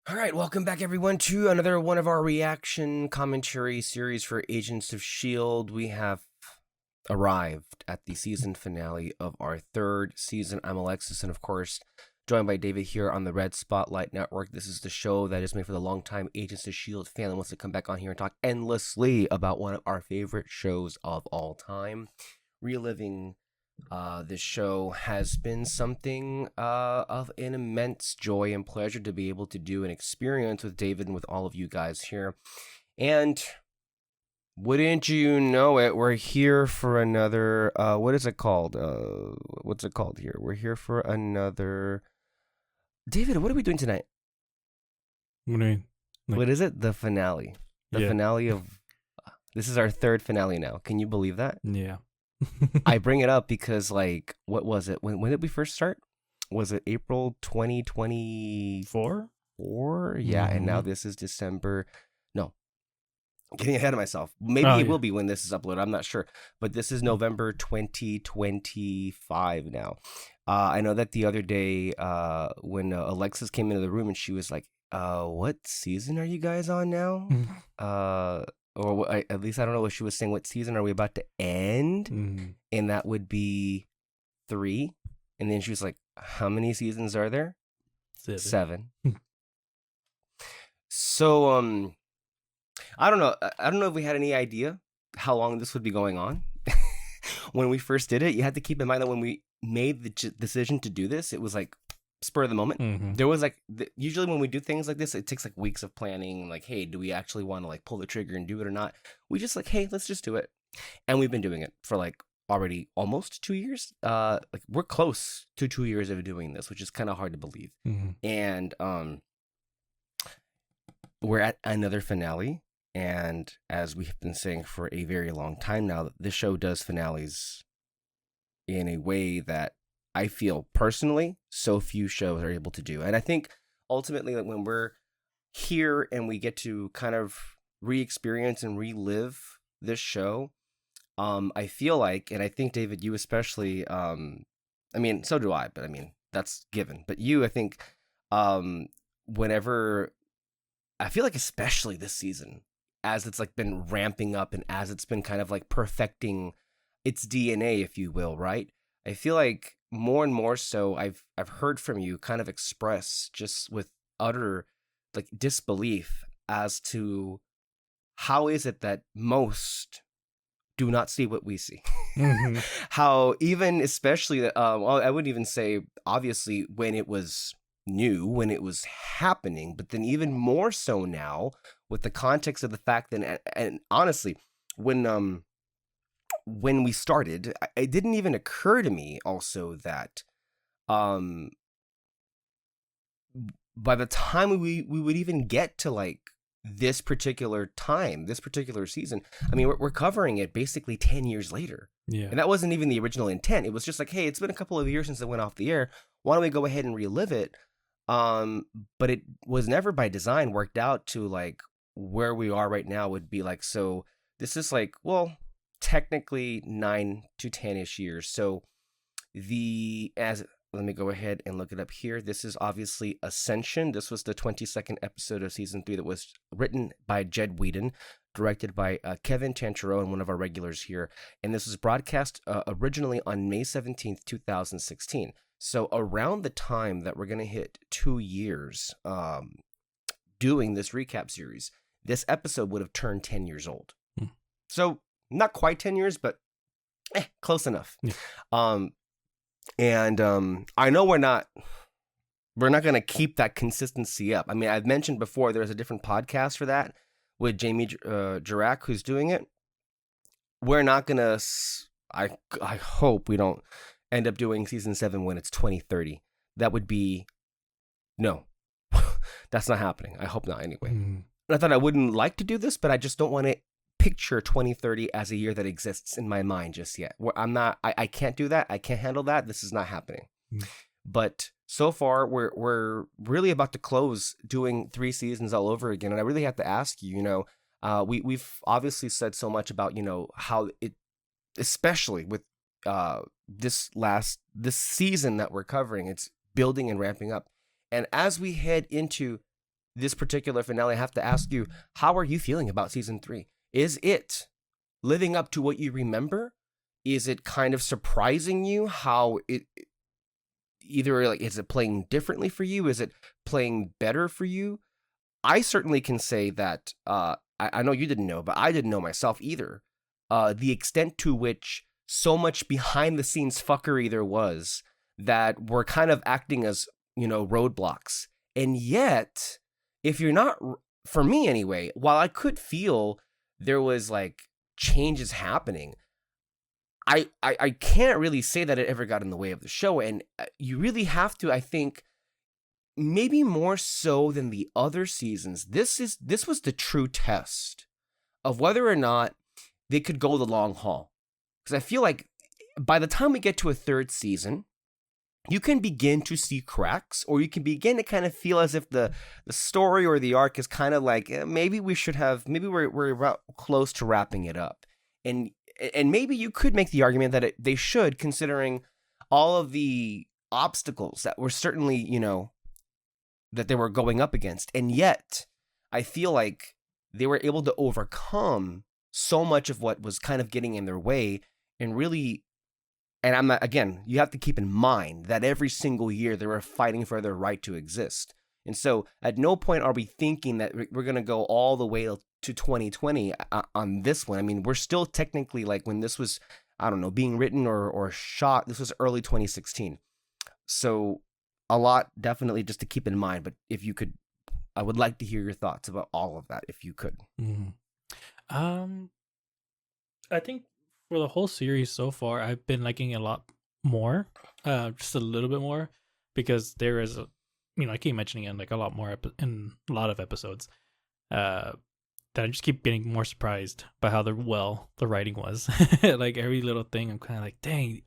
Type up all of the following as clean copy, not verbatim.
All right, welcome back everyone to another one of our reaction commentary series for Agents of S.H.I.E.L.D. We have arrived at the season finale of our third season. I'm Alexis, and of course, joined by David here on the Red Spotlight Network. This is the show that is made for the longtime Agents of S.H.I.E.L.D. fan that wants to come back on here and talk endlessly about one of our favorite shows of all time. Reliving this show has been something of an immense joy and pleasure to be able to do and experience with David and with all of you guys here. And wouldn't you know it, we're here for another, what is it called? What's it called here? We're here for another... David, what are we doing tonight? What do you mean? What is it? The finale. The finale of... This is our third finale now. Can you believe that? Yeah. I bring it up because, like, what was it? When did we first start? Was it April 2024? Yeah, and now this is December. No, I'm getting ahead of myself. Maybe it will be when this is uploaded. I'm not sure. But this is November 2025 now. I know that the other day when Alexis came into the room and she was like, what season are you guys on now? Or at least I don't know what she was saying. What season are we about to end? Mm-hmm. And that would be 3. And then she was like, how many seasons are there? 7. So, I don't know. I don't know if we had any idea how long this would be going on. When we first did it, you had to keep in mind that when we made the decision to do this, it was like spur of the moment. Mm-hmm. There was like usually when we do things like this, it takes like weeks of planning. Like, hey, do we actually want to like pull the trigger and do it or not? We just like, hey, let's just do it. And we've been doing it for like already almost 2 years. Like we're close to 2 years of doing this, which is kind of hard to believe. Mm-hmm. And we're at another finale. And as we have been saying for a very long time now, this show does finales in a way that I feel personally so few shows are able to do. And I think ultimately that when we're here and we get to kind of re-experience and relive this show, I feel like, and I think David, you especially, I mean, so do I, but I mean, that's given. But you, I think, whenever, I feel like especially this season, as it's like been ramping up and as it's been kind of like perfecting its DNA, if you will, right? I feel like more and more so I've heard from you kind of express just with utter like disbelief as to how is it that most do not see what we see. Mm-hmm. How even especially well, I wouldn't even say obviously when it was new, when it was happening, but then even more so now with the context of the fact that and honestly when we started, it didn't even occur to me also that by the time we would even get to like this particular time, this particular season, I mean, we're covering it basically 10 years later. Yeah. And that wasn't even the original intent. It was just like, hey, it's been a couple of years since it went off the air. Why don't we go ahead and relive it? But it was never by design worked out to like where we are right now would be like, so this is like, well, technically 9 to 10-ish years. So let me go ahead and look it up here. This is obviously Ascension. This was the 22nd episode of season 3 that was written by Jed Whedon, directed by Kevin Tanchereau, and one of our regulars here. And this was broadcast originally on May 17th, 2016. So around the time that we're going to hit 2 years doing this recap series, this episode would have turned 10 years old. So not quite 10 years, but close enough. Yeah. And I know we're not going to keep that consistency up. I mean, I've mentioned before there's a different podcast for that with Jamie Jirak, who's doing it. We're not going to, I hope we don't end up doing season 7 when it's 2030. That would be, no, that's not happening. I hope not anyway. And I thought I wouldn't like to do this, but I just don't want to picture 2030 as a year that exists in my mind just yet. I can't do that. I can't handle that. This is not happening. But so far we're really about to close doing 3 seasons all over again. And I really have to ask you, we've obviously said so much about, how it, especially with this season that we're covering, it's building and ramping up. And as we head into this particular finale, I have to ask you, how are you feeling about season 3? Is it living up to what you remember? Is it kind of surprising you how it either like, is it playing differently for you? Is it playing better for you? I certainly can say that I know you didn't know, but I didn't know myself either. The extent to which so much behind the scenes fuckery there was that were kind of acting as, roadblocks. And yet, if you're not, for me anyway, while I could feel there was like changes happening, I can't really say that it ever got in the way of the show. And you really have to, I think, maybe more so than the other seasons, this was the true test of whether or not they could go the long haul. Because I feel like by the time we get to a third season, you can begin to see cracks, or you can begin to kind of feel as if the story or the arc is kind of like, maybe we're about close to wrapping it up. And maybe you could make the argument that they should, considering all of the obstacles that were certainly, that they were going up against. And yet, I feel like they were able to overcome so much of what was kind of getting in their way, and really, and I'm not, again, you have to keep in mind that every single year they were fighting for their right to exist. And so at no point are we thinking that we're going to go all the way to 2020 on this one. I mean, we're still technically, like, when this was, I don't know, being written or shot, this was early 2016. So a lot definitely just to keep in mind. But if you could, I would like to hear your thoughts about all of that, if you could. I think for the whole series so far, I've been liking it a lot more, just a little bit more, because there is I keep mentioning it like a lot more in a lot of episodes, that I just keep getting more surprised by how the writing was. Like every little thing, I'm kind of like, dang,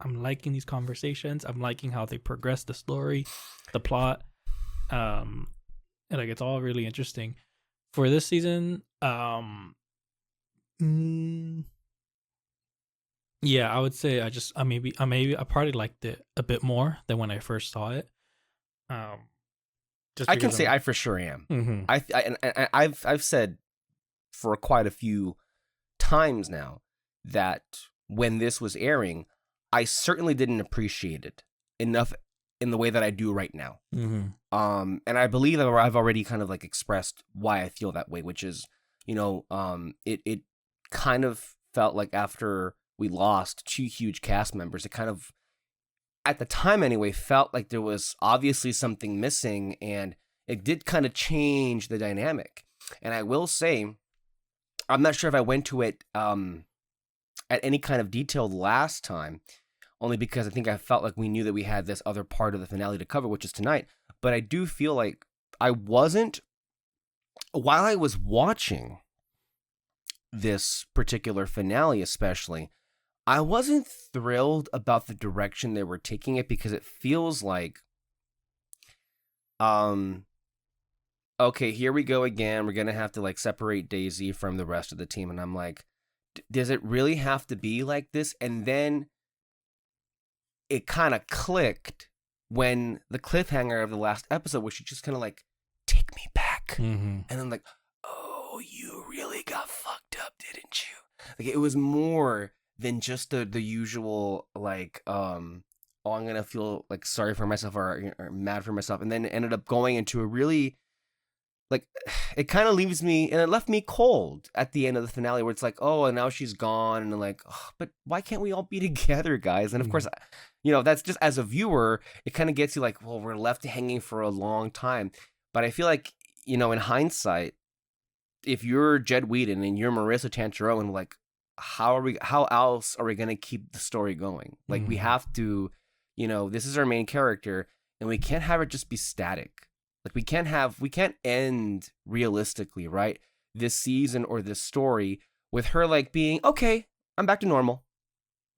I'm liking these conversations. I'm liking how they progress the story, the plot, and like it's all really interesting. For this season, yeah, I would say I probably liked it a bit more than when I first saw it. I can say I for sure am. Mm-hmm. I've said for quite a few times now that when this was airing, I certainly didn't appreciate it enough in the way that I do right now. Mm-hmm. And I believe that I've already kind of like expressed why I feel that way, which is, it kind of felt like after we lost 2 huge cast members, it kind of, at the time anyway, felt like there was obviously something missing, and it did kind of change the dynamic. And I will say, I'm not sure if I went to it at any kind of detail last time, only because I think I felt like we knew that we had this other part of the finale to cover, which is tonight. But I do feel like while I was watching this particular finale especially, I wasn't thrilled about the direction they were taking it, because it feels like, okay, here we go again. We're going to have to like separate Daisy from the rest of the team. And I'm like, does it really have to be like this? And then it kind of clicked when the cliffhanger of the last episode, where she just kind of like, take me back. Mm-hmm. And I'm like, oh, you really got fucked up, didn't you? Like, it was more than just the usual, like, I'm going to feel like sorry for myself or mad for myself. And then it ended up going into a really, like, it kind of leaves me, and it left me cold at the end of the finale, where it's like, oh, and now she's gone. And I'm like, oh, but why can't we all be together, guys? And of course, that's just, as a viewer, it kind of gets you like, well, we're left hanging for a long time. But I feel like, in hindsight, if you're Jed Whedon and you're Marissa Tanchereau, and like, how else are we going to keep the story going? Like, we have to, this is our main character, and we can't have it just be static. Like, we can't end realistically, right, this season or this story with her like being, okay, I'm back to normal.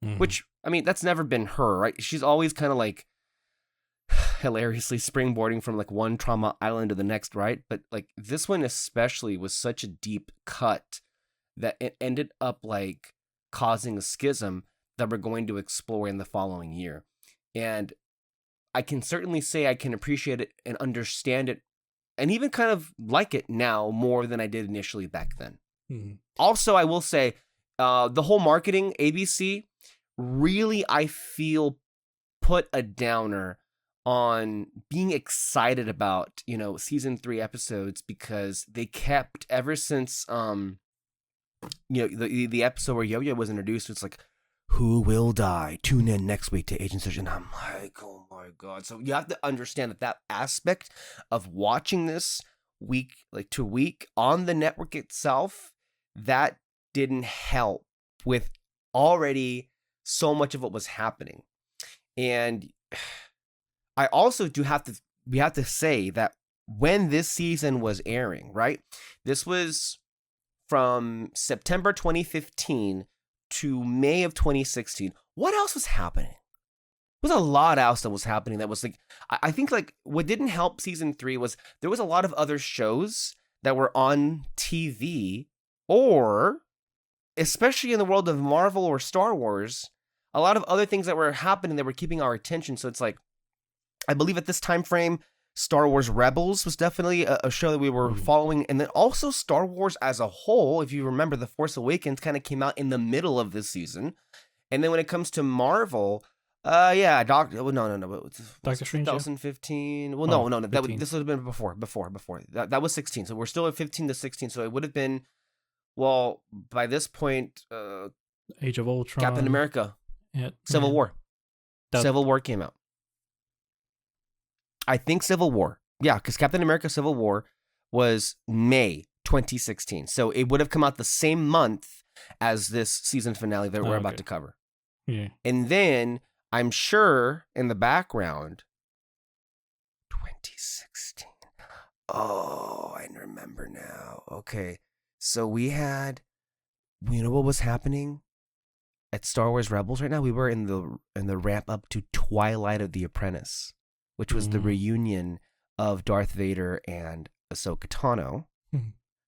Mm-hmm. Which, I mean, that's never been her, right? She's always kind of like hilariously springboarding from like one trauma island to the next, right? But like this one especially was such a deep cut that it ended up like causing a schism that we're going to explore in the following year. And I can certainly say I can appreciate it and understand it and even kind of like it now more than I did initially back then. Mm-hmm. Also, I will say, the whole marketing, ABC, really, I feel, put a downer on being excited about, season 3 episodes, because they kept, ever since, the episode where Yo-Yo was introduced, it's like, who will die? Tune in next week to Agent Surgeon. I'm like, oh my God. So you have to understand that aspect of watching this week, like to week on the network itself, that didn't help with already so much of what was happening. And I also we have to say that when this season was airing, right? This was from September 2015 to May of 2016. What else was happening? There was a lot else that was happening that was like, I think like what didn't help season 3 was there was a lot of other shows that were on TV, or especially in the world of Marvel or Star Wars, a lot of other things that were happening that were keeping our attention. So it's like, I believe at this time frame, Star Wars Rebels was definitely a show that we were following. And then also Star Wars as a whole, if you remember, The Force Awakens kind of came out in the middle of this season. And then when it comes to Marvel, Doctor Strange, 2015. Well, no, this would have been before. That was 16. So we're still at 15 to 16. So it would have been, well, by this point, Age of Ultron, Captain America, Civil War. Civil War came out. I think Civil War. Yeah, because Captain America Civil War was May 2016. So it would have come out the same month as this season finale that we're about to cover. Yeah. And then I'm sure in the background, 2016. Oh, I remember now. Okay. So we had, what was happening at Star Wars Rebels right now? We were in the ramp up to Twilight of the Apprentice, which was the reunion of Darth Vader and Ahsoka Tano.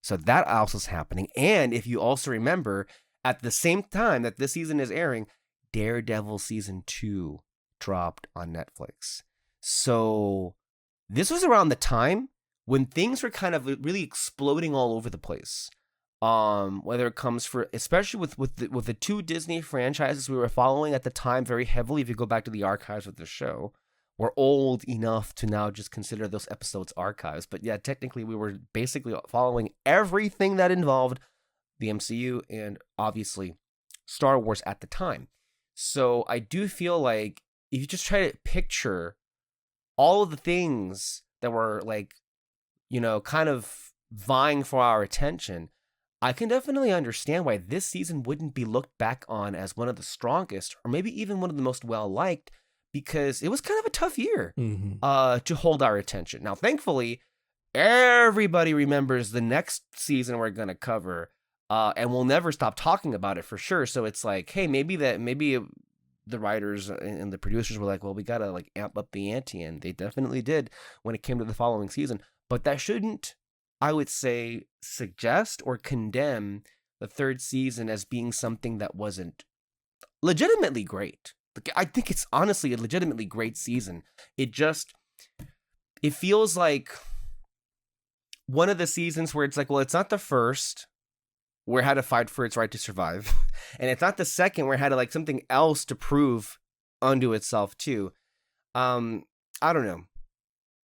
So that also is happening. And if you also remember, at the same time that this season is airing, Daredevil Season 2 dropped on Netflix. So this was around the time when things were kind of really exploding all over the place. Whether it comes especially with the 2 Disney franchises we were following at the time very heavily, if you go back to the archives of the show. We're old enough to now just consider those episodes archives. But yeah, technically we were basically following everything that involved the MCU and obviously Star Wars at the time. So I do feel like if you just try to picture all of the things that were like, kind of vying for our attention, I can definitely understand why this season wouldn't be looked back on as one of the strongest or maybe even one of the most well-liked, because it was kind of a tough year to hold our attention. Now, thankfully, everybody remembers the next season we're going to cover, and we'll never stop talking about it for sure. So it's like, hey, maybe the writers and the producers were like, well, we got to like amp up the ante, and they definitely did when it came to the following season. But that shouldn't, I would say, suggest or condemn the 3rd season as being something that wasn't legitimately great. I think it's honestly a legitimately great season. It feels like one of the seasons where it's like, well, it's not the first where it had to fight for its right to survive. And it's not the second where it had to like something else to prove unto itself too. I don't know.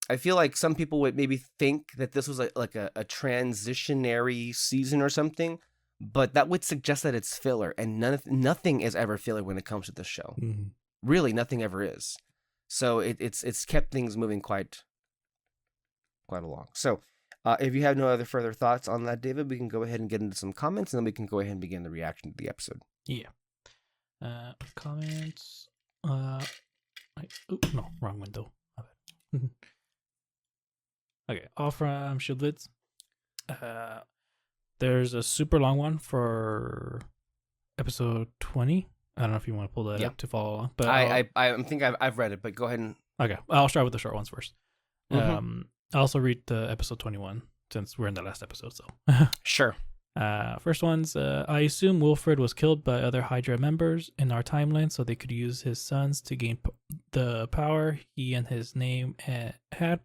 I feel like some people would maybe think that this was like a transitionary season or something. But that would suggest that it's filler, and nothing is ever filler when it comes to the show. Really, nothing ever is. So it's kept things moving quite along. So if you have no other further thoughts on that, David, we can go ahead and get into some comments, and then we can go ahead and begin the reaction to the episode. Yeah. Comments. No, wrong window. Okay, all from Shieldwitz. There's a super long one for episode 20. I don't know if you want to pull that up to follow along. But I think I've read it, but go ahead and... Okay, I'll start with the short ones first. I'll also read the episode 21 since we're in the last episode. So Sure. First one's, I assume Wilfred was killed by other Hydra members in our timeline so they could use his sons to gain the power he and his name had.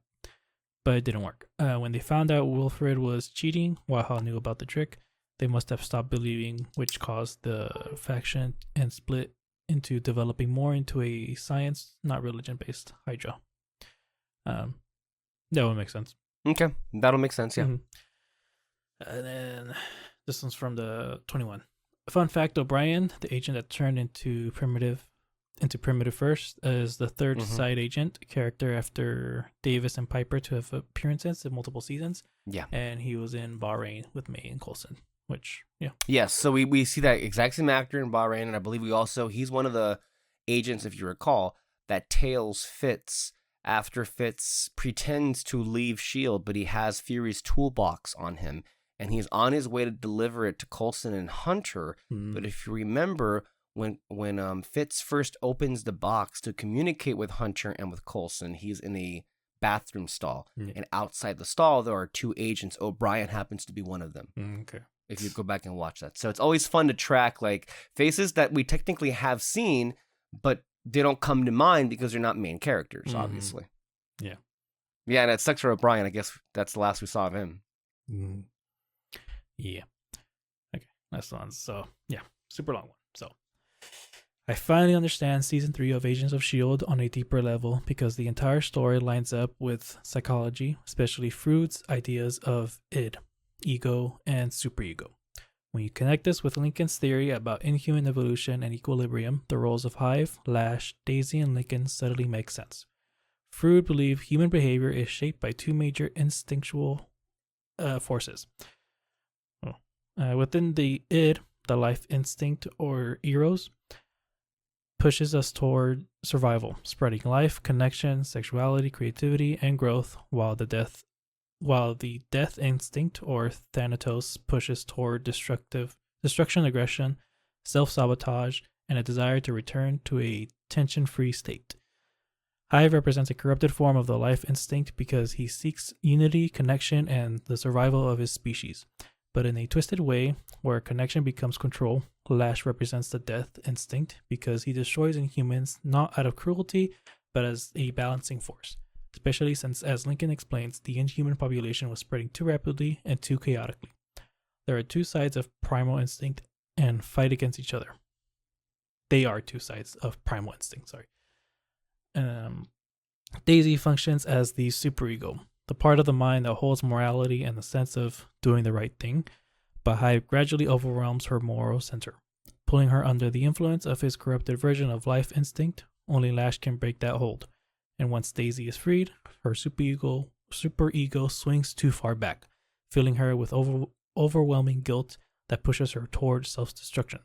but it didn't work. When they found out Wilfred was cheating, Waha knew about the trick. They must have stopped believing, which caused the faction and split into developing more into a science, not religion-based Hydra. That would make sense. Okay, that'll make sense. Yeah. Mm-hmm. And then this one's from the 21. Fun fact: O'Brien, the agent that turned into Primitive first, is the third side agent character after Davis and Piper to have appearances in multiple seasons. Yeah, and he was in Bahrain with May and Coulson. Which, yeah. Yes, so we see that exact same actor in Bahrain, and I believe he's one of the agents, if you recall, that tails Fitz after Fitz pretends to leave S.H.I.E.L.D., but he has Fury's toolbox on him, and he's on his way to deliver it to Coulson and Hunter. But if you remember, when Fitz first opens the box to communicate with Hunter and with Coulson, he's in a bathroom stall, and outside the stall, there are two agents. O'Brien happens to be one of them. Okay. If you go back and watch that. So it's always fun to track like faces that we technically have seen, but they don't come to mind because they're not main characters, obviously. Yeah. Yeah, and it sucks for O'Brien. I guess that's the last we saw of him. Yeah. Okay, that's the one. So, yeah, super long one. So, I finally understand season 3 of Agents of S.H.I.E.L.D. on a deeper level because the entire story lines up with psychology, especially Freud's ideas of id, ego, and superego. When you connect this with Lincoln's theory about inhuman evolution and equilibrium, the roles of Hive, Lash, Daisy, and Lincoln suddenly make sense. Freud believed human behavior is shaped by two major instinctual forces. Within the id, the life instinct or eros pushes us toward survival, spreading life, connection, sexuality, creativity, and growth, while the death instinct or thanatos pushes toward destruction, aggression, self-sabotage, and a desire to return to a tension-free state. Hive represents a corrupted form of the life instinct because he seeks unity, connection, and the survival of his species. But in a twisted way, where connection becomes control, Lash represents the death instinct because he destroys inhumans not out of cruelty, but as a balancing force. Especially since, as Lincoln explains, the inhuman population was spreading too rapidly and too chaotically. There are two sides of primal instinct and fight against each other. They are two sides of primal instinct, sorry. Daisy functions as the superego, the part of the mind that holds morality and the sense of doing the right thing, but Hive gradually overwhelms her moral center, pulling her under the influence of his corrupted version of life instinct. Only Lash can break that hold. And once Daisy is freed, her superego swings too far back, filling her with overwhelming guilt that pushes her toward self-destruction.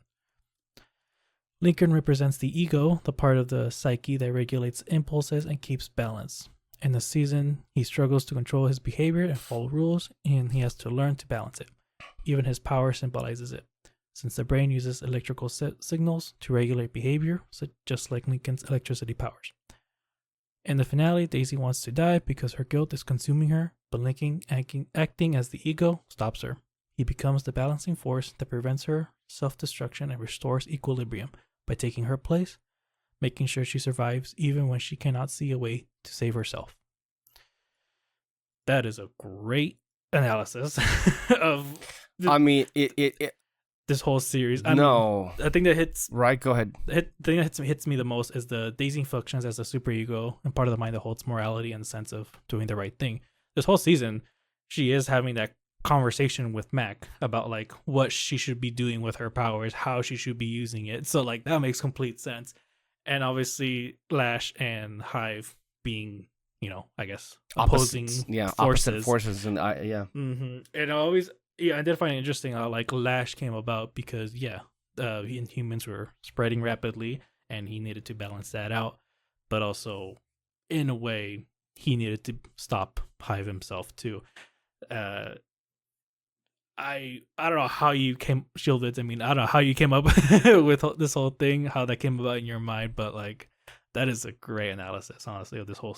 Lincoln represents the ego, the part of the psyche that regulates impulses and keeps balance. In the season, he struggles to control his behavior and follow rules, and he has to learn to balance it. Even his power symbolizes it, since the brain uses electrical signals to regulate behavior, just like Lincoln's electricity powers. In the finale, Daisy wants to die because her guilt is consuming her, but Lincoln, acting as the ego, stops her. He becomes the balancing force that prevents her self-destruction and restores equilibrium by taking her place, making sure she survives even when she cannot see a way to save herself. That is a great analysis of this whole series. I think that hits right. Go ahead. The thing that hits me the most is the Daisy functions as a superego and part of the mind that holds morality and the sense of doing the right thing. This whole season, she is having that conversation with Mac about like what she should be doing with her powers, how she should be using it. So like that makes complete sense. And obviously Lash and Hive being, I guess opposing opposite forces, and And I did find it interesting how like Lash came about because Inhumans were spreading rapidly and he needed to balance that out, but also in a way he needed to stop Hive himself too. I don't know how you shielded. I don't know how you came up with this whole thing, how that came about in your mind, but like that is a great analysis, honestly, of this whole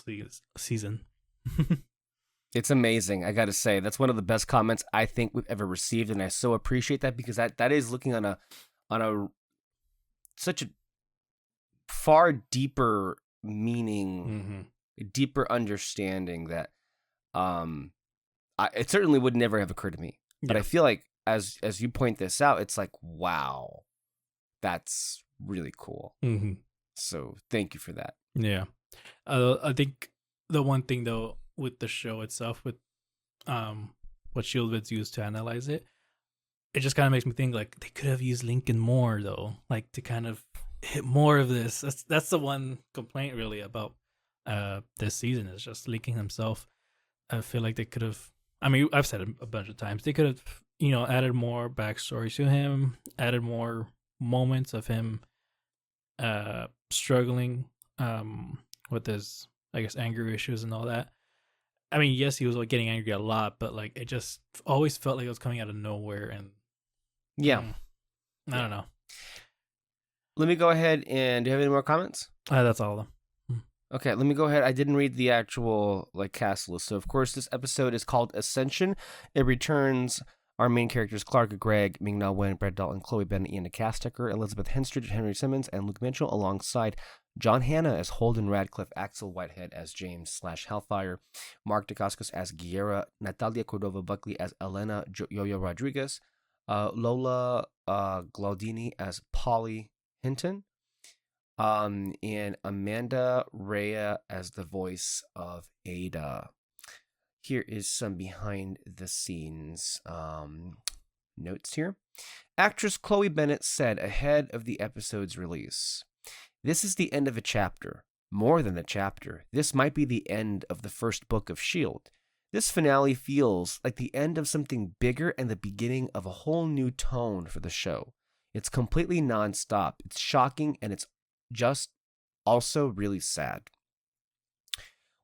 season. It's amazing. I got to say, that's one of the best comments I think we've ever received, and I so appreciate that because that is looking on a such a far deeper meaning, a deeper understanding that It certainly would never have occurred to me. But Yeah. I feel like as you point this out, it's like, wow, that's really cool. Mm-hmm. So thank you for that. Yeah. I think the one thing though with the show itself, with what Shieldvid's used to analyze it, it just kind of makes me think like they could have used Lincoln more though, like to kind of hit more of this. That's the one complaint really about this season is just Lincoln himself. I feel like they could have. I mean, I've said it a bunch of times. They could have, added more backstory to him, added more moments of him struggling with his, I guess, anger issues and all that. I mean, yes, he was like getting angry a lot, but like it just always felt like it was coming out of nowhere. And Yeah. I don't know. Let me go ahead and do you have any more comments? That's all of them. Okay, let me go ahead. I didn't read the actual cast list. So of course this episode is called Ascension. It returns our main characters Clark Gregg, Ming-Na Wen, Brett Dalton, Chloe Bennett, Ian Castecker, Elizabeth Henstridge, Henry Simmons, and Luke Mitchell, alongside John Hannah as Holden Radcliffe, Axel Whitehead as James / Hellfire, Mark Dacascos as Guerra, Natalia Cordova Buckley as Elena Yo-Yo Rodriguez, Lola Glaudini as Polly Hinton, and Amanda Rhea as the voice of Ada. Here is some behind the scenes notes here. Actress Chloe Bennett said ahead of the episode's release, "This is the end of a chapter. More than a chapter. This might be the end of the first book of S.H.I.E.L.D. This finale feels like the end of something bigger and the beginning of a whole new tone for the show. It's completely nonstop. It's shocking and it's just also really sad."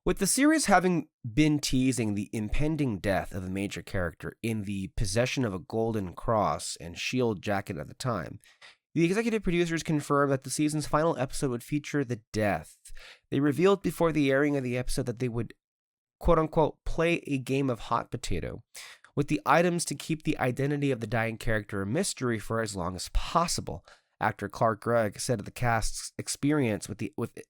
With the series having been teasing the impending death of a major character in the possession of a golden cross and shield jacket at the time, the executive producers confirmed that the season's final episode would feature the death. They revealed before the airing of the episode that they would, quote-unquote, play a game of hot potato with the items to keep the identity of the dying character a mystery for as long as possible. Actor Clark Gregg said of the cast's experience with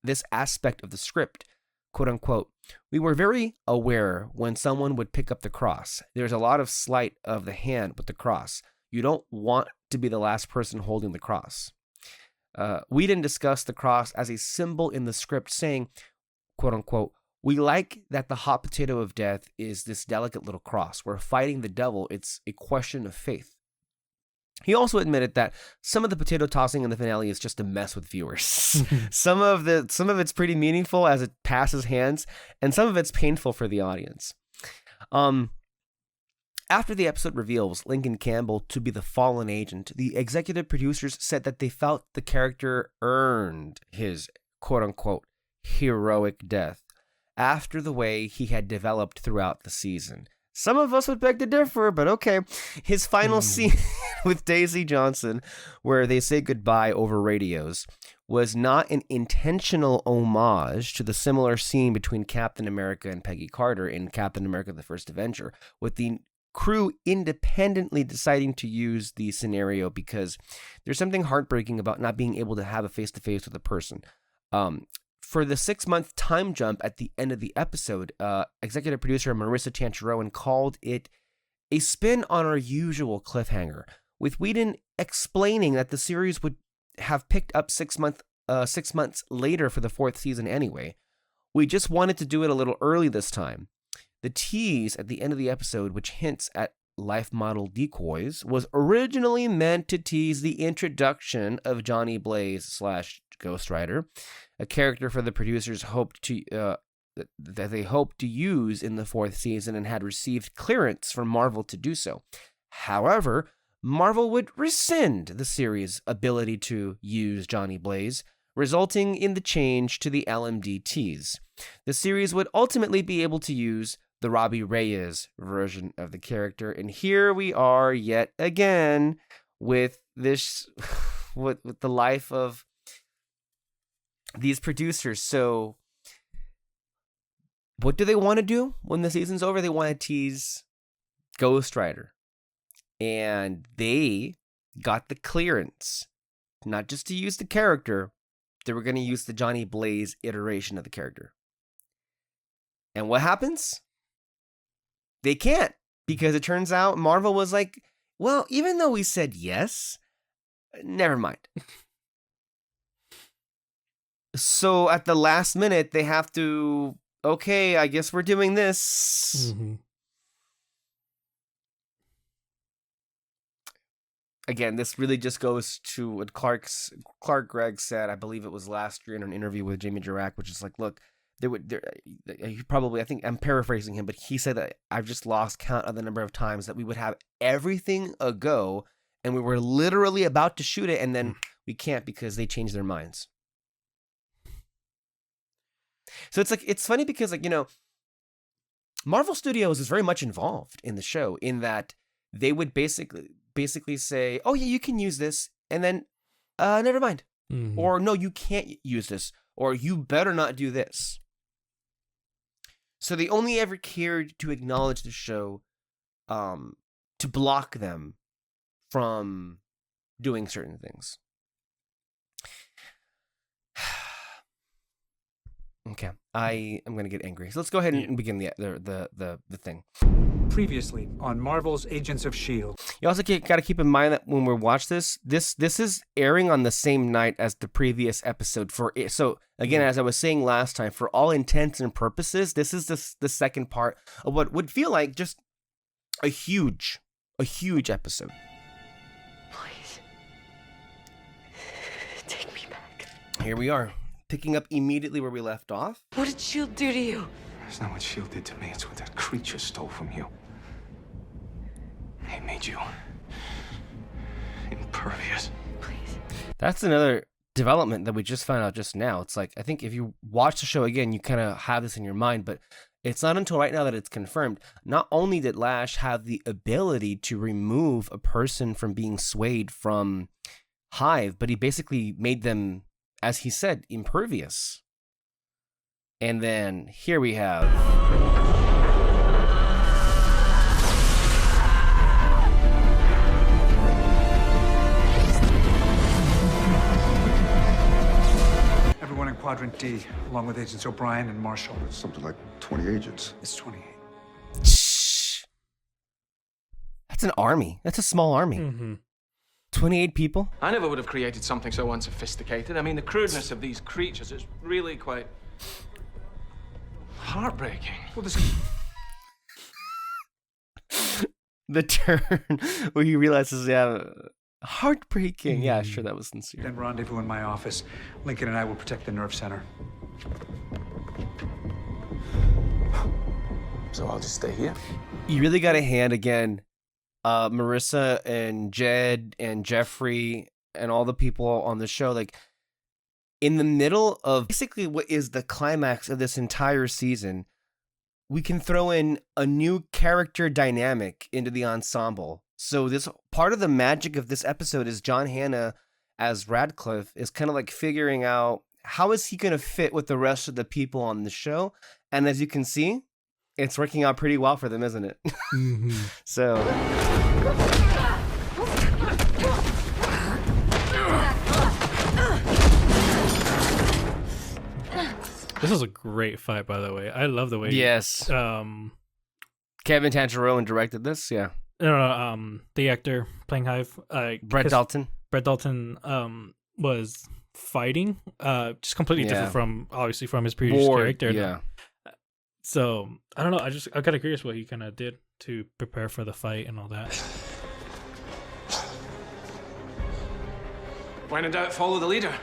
this aspect of the script, quote-unquote, "We were very aware when someone would pick up the cross. There's a lot of sleight of the hand with the cross. You don't want to be the last person holding the cross." We didn't discuss the cross as a symbol in the script, saying, quote-unquote, "We like that the hot potato of death is this delicate little cross. We're fighting the devil. It's a question of faith." He also admitted that some of the potato tossing in the finale is just to mess with viewers. Some of it's pretty meaningful as it passes hands, and some of it's painful for the audience. After the episode reveals Lincoln Campbell to be the fallen agent, the executive producers said that they felt the character earned his quote-unquote heroic death after the way he had developed throughout the season. Some of us would beg to differ, but okay. His final scene with Daisy Johnson, where they say goodbye over radios, was not an intentional homage to the similar scene between Captain America and Peggy Carter in Captain America: The First Avenger, with the crew independently deciding to use the scenario because there's something heartbreaking about not being able to have a face-to-face with a person. For the 6-month time jump at the end of the episode, executive producer Marissa Tancharoen called it a spin on our usual cliffhanger, with Whedon explaining that the series would have picked up 6 months later for the 4th season anyway. "We just wanted to do it a little early this time." The tease at the end of the episode, which hints at life model decoys, was originally meant to tease the introduction of Johnny Blaze / Ghost Rider, a character for the producers that they hoped to use in the 4th season and had received clearance from Marvel to do so. However, Marvel would rescind the series' ability to use Johnny Blaze, resulting in the change to the LMD tease. The series would ultimately be able to use the Robbie Reyes version of the character, and here we are yet again with this, with the life of these producers. So what do they want to do when the season's over? They want to tease Ghost Rider, and they got the clearance not just to use the character, they were going to use the Johnny Blaze iteration of the character. And what happens? they can't, because it turns out Marvel was like, well, even though we said yes, never mind. So at the last minute, they have to, okay, I guess we're doing this. Mm-hmm. Again, this really just goes to what Clark Gregg said, I believe it was last year in an interview with Jamie Dirac, which is like, look, he probably, I think I'm paraphrasing him, but he said that I've just lost count of the number of times that we would have everything a go and we were literally about to shoot it and then we can't because they changed their minds. So it's like, it's funny because, like, you know, Marvel Studios is very much involved in the show in that they would basically say, oh yeah, you can use this, and then never mind. Mm-hmm. Or no, you can't use this, or you better not do this. So they only ever cared to acknowledge the show to block them from doing certain things. Okay, I am going to get angry. So let's go ahead and begin the thing. Previously on Marvel's Agents of S.H.I.E.L.D. You also got to keep in mind that when we watch this is airing on the same night as the previous episode. So again, as I was saying last time, for all intents and purposes, this is the second part of what would feel like just a huge episode. Please. Take me back. Here we are, picking up immediately where we left off. What did S.H.I.E.L.D. do to you? It's not what S.H.I.E.L.D. did to me, it's what that creature stole from you. He made you impervious. Please. That's another development that we just found out just now. It's like, I think if you watch the show again, you kind of have this in your mind, but it's not until right now that it's confirmed. Not only did Lash have the ability to remove a person from being swayed from Hive, but he basically made them, as he said, impervious. And then here we have... Everyone in Quadrant D, along with Agents O'Brien and Marshall. Something like 20 agents. It's 28. Shh. That's an army. That's a small army. Mm-hmm. 28 people? I never would have created something so unsophisticated. I mean, the crudeness of these creatures is really quite heartbreaking. Well, this... The turn where he realizes, yeah, heartbreaking. Yeah, sure, that was sincere. Then rendezvous in my office. Lincoln and I will protect the nerve center. So I'll just stay here. You really got a hand again. Marissa and Jed and Jeffrey and all the people on the show, like in the middle of basically what is the climax of this entire season, we can throw in a new character dynamic into the ensemble. So this part of the magic of this episode is John Hannah as Radcliffe is kind of like figuring out how is he going to fit with the rest of the people on the show. And as you can see, it's working out pretty well for them, isn't it? Mm-hmm. So This is a great fight, by the way. I love the way. yes, Kevin Tancharoen directed this. Yeah, the actor playing Hive, Brett Dalton. Brett Dalton was fighting, just completely different from obviously from his previous character. Yeah. So I don't know. I got curious what he kind of did to prepare for the fight and all that. When in doubt, follow the leader.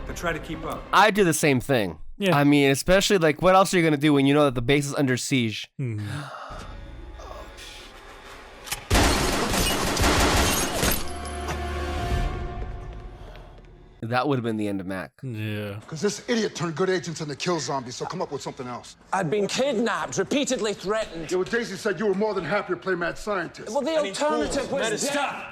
But try to keep up. I do the same thing. Yeah. I mean, especially like, what else are you gonna do when you know that the base is under siege? Mm-hmm. That would have been the end of Mac. Yeah. Because this idiot turned good agents into kill zombies, so come up with something else. I'd been kidnapped, repeatedly threatened. Yeah, well, Daisy said you were more than happy to play mad scientist. Well, the alternative was death.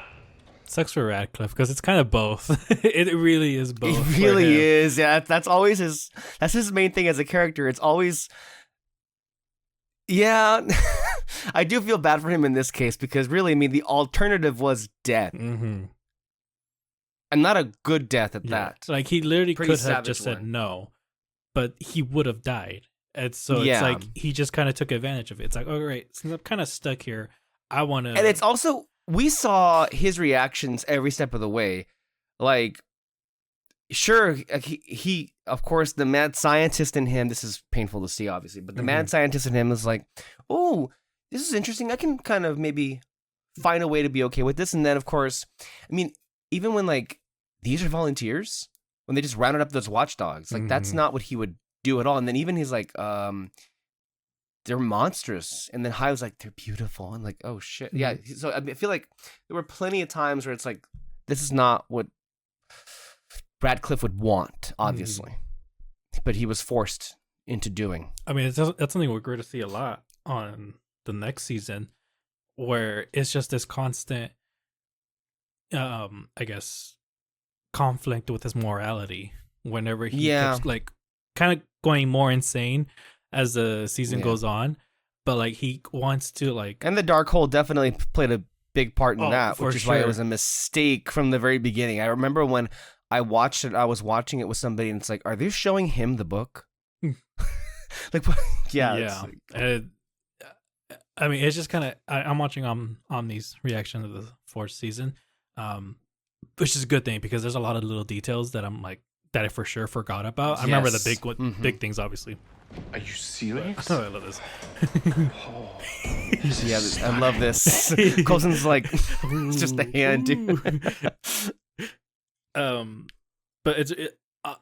Sucks for Radcliffe because it's kind of both. It really is both. It really is. Yeah, that's always his. That's his main thing as a character. It's always. Yeah, I do feel bad for him in this case because really, I mean, the alternative was death, Mm-hmm. and not a good death at that. Like he literally Pretty could have savage just said one. no, but he would have died. And so it's like he just kind of took advantage of it. It's like, oh, great, since I'm kind of stuck here, I want to. And it's also, we saw his reactions every step of the way. Like, sure, he of course, the mad scientist in him, this is painful to see, obviously, but the mad scientist in him is like, oh, this is interesting. I can kind of maybe find a way to be okay with this. And then, of course, I mean, even when, like, these are volunteers, when they just rounded up those watchdogs, like, that's not what he would do at all. And then even he's like, they're monstrous. And then High was like, they're beautiful. And like, oh, shit. Yeah. So I feel like there were plenty of times where it's like, this is not what Radcliffe would want, obviously. But he was forced into doing. I mean, that's something we're going to see a lot on the next season, where it's just this constant, I guess, conflict with his morality. Whenever he keeps, like, kind of going more insane as the season goes on, but like he wants to, like, and the Darkhold definitely played a big part in that, which is why it was a mistake from the very beginning. I remember when I watched it, I was watching it with somebody, and it's like, are they showing him the book? Like, yeah. Like, I mean, it's just kind of, I'm watching Omni's reaction to the 4th season, which is a good thing because there's a lot of little details that I'm like, that I for sure forgot about. I remember the big things, obviously. Are you serious? Oh, I love this. I love this. Coulson's like, it's just a hand, dude. But it's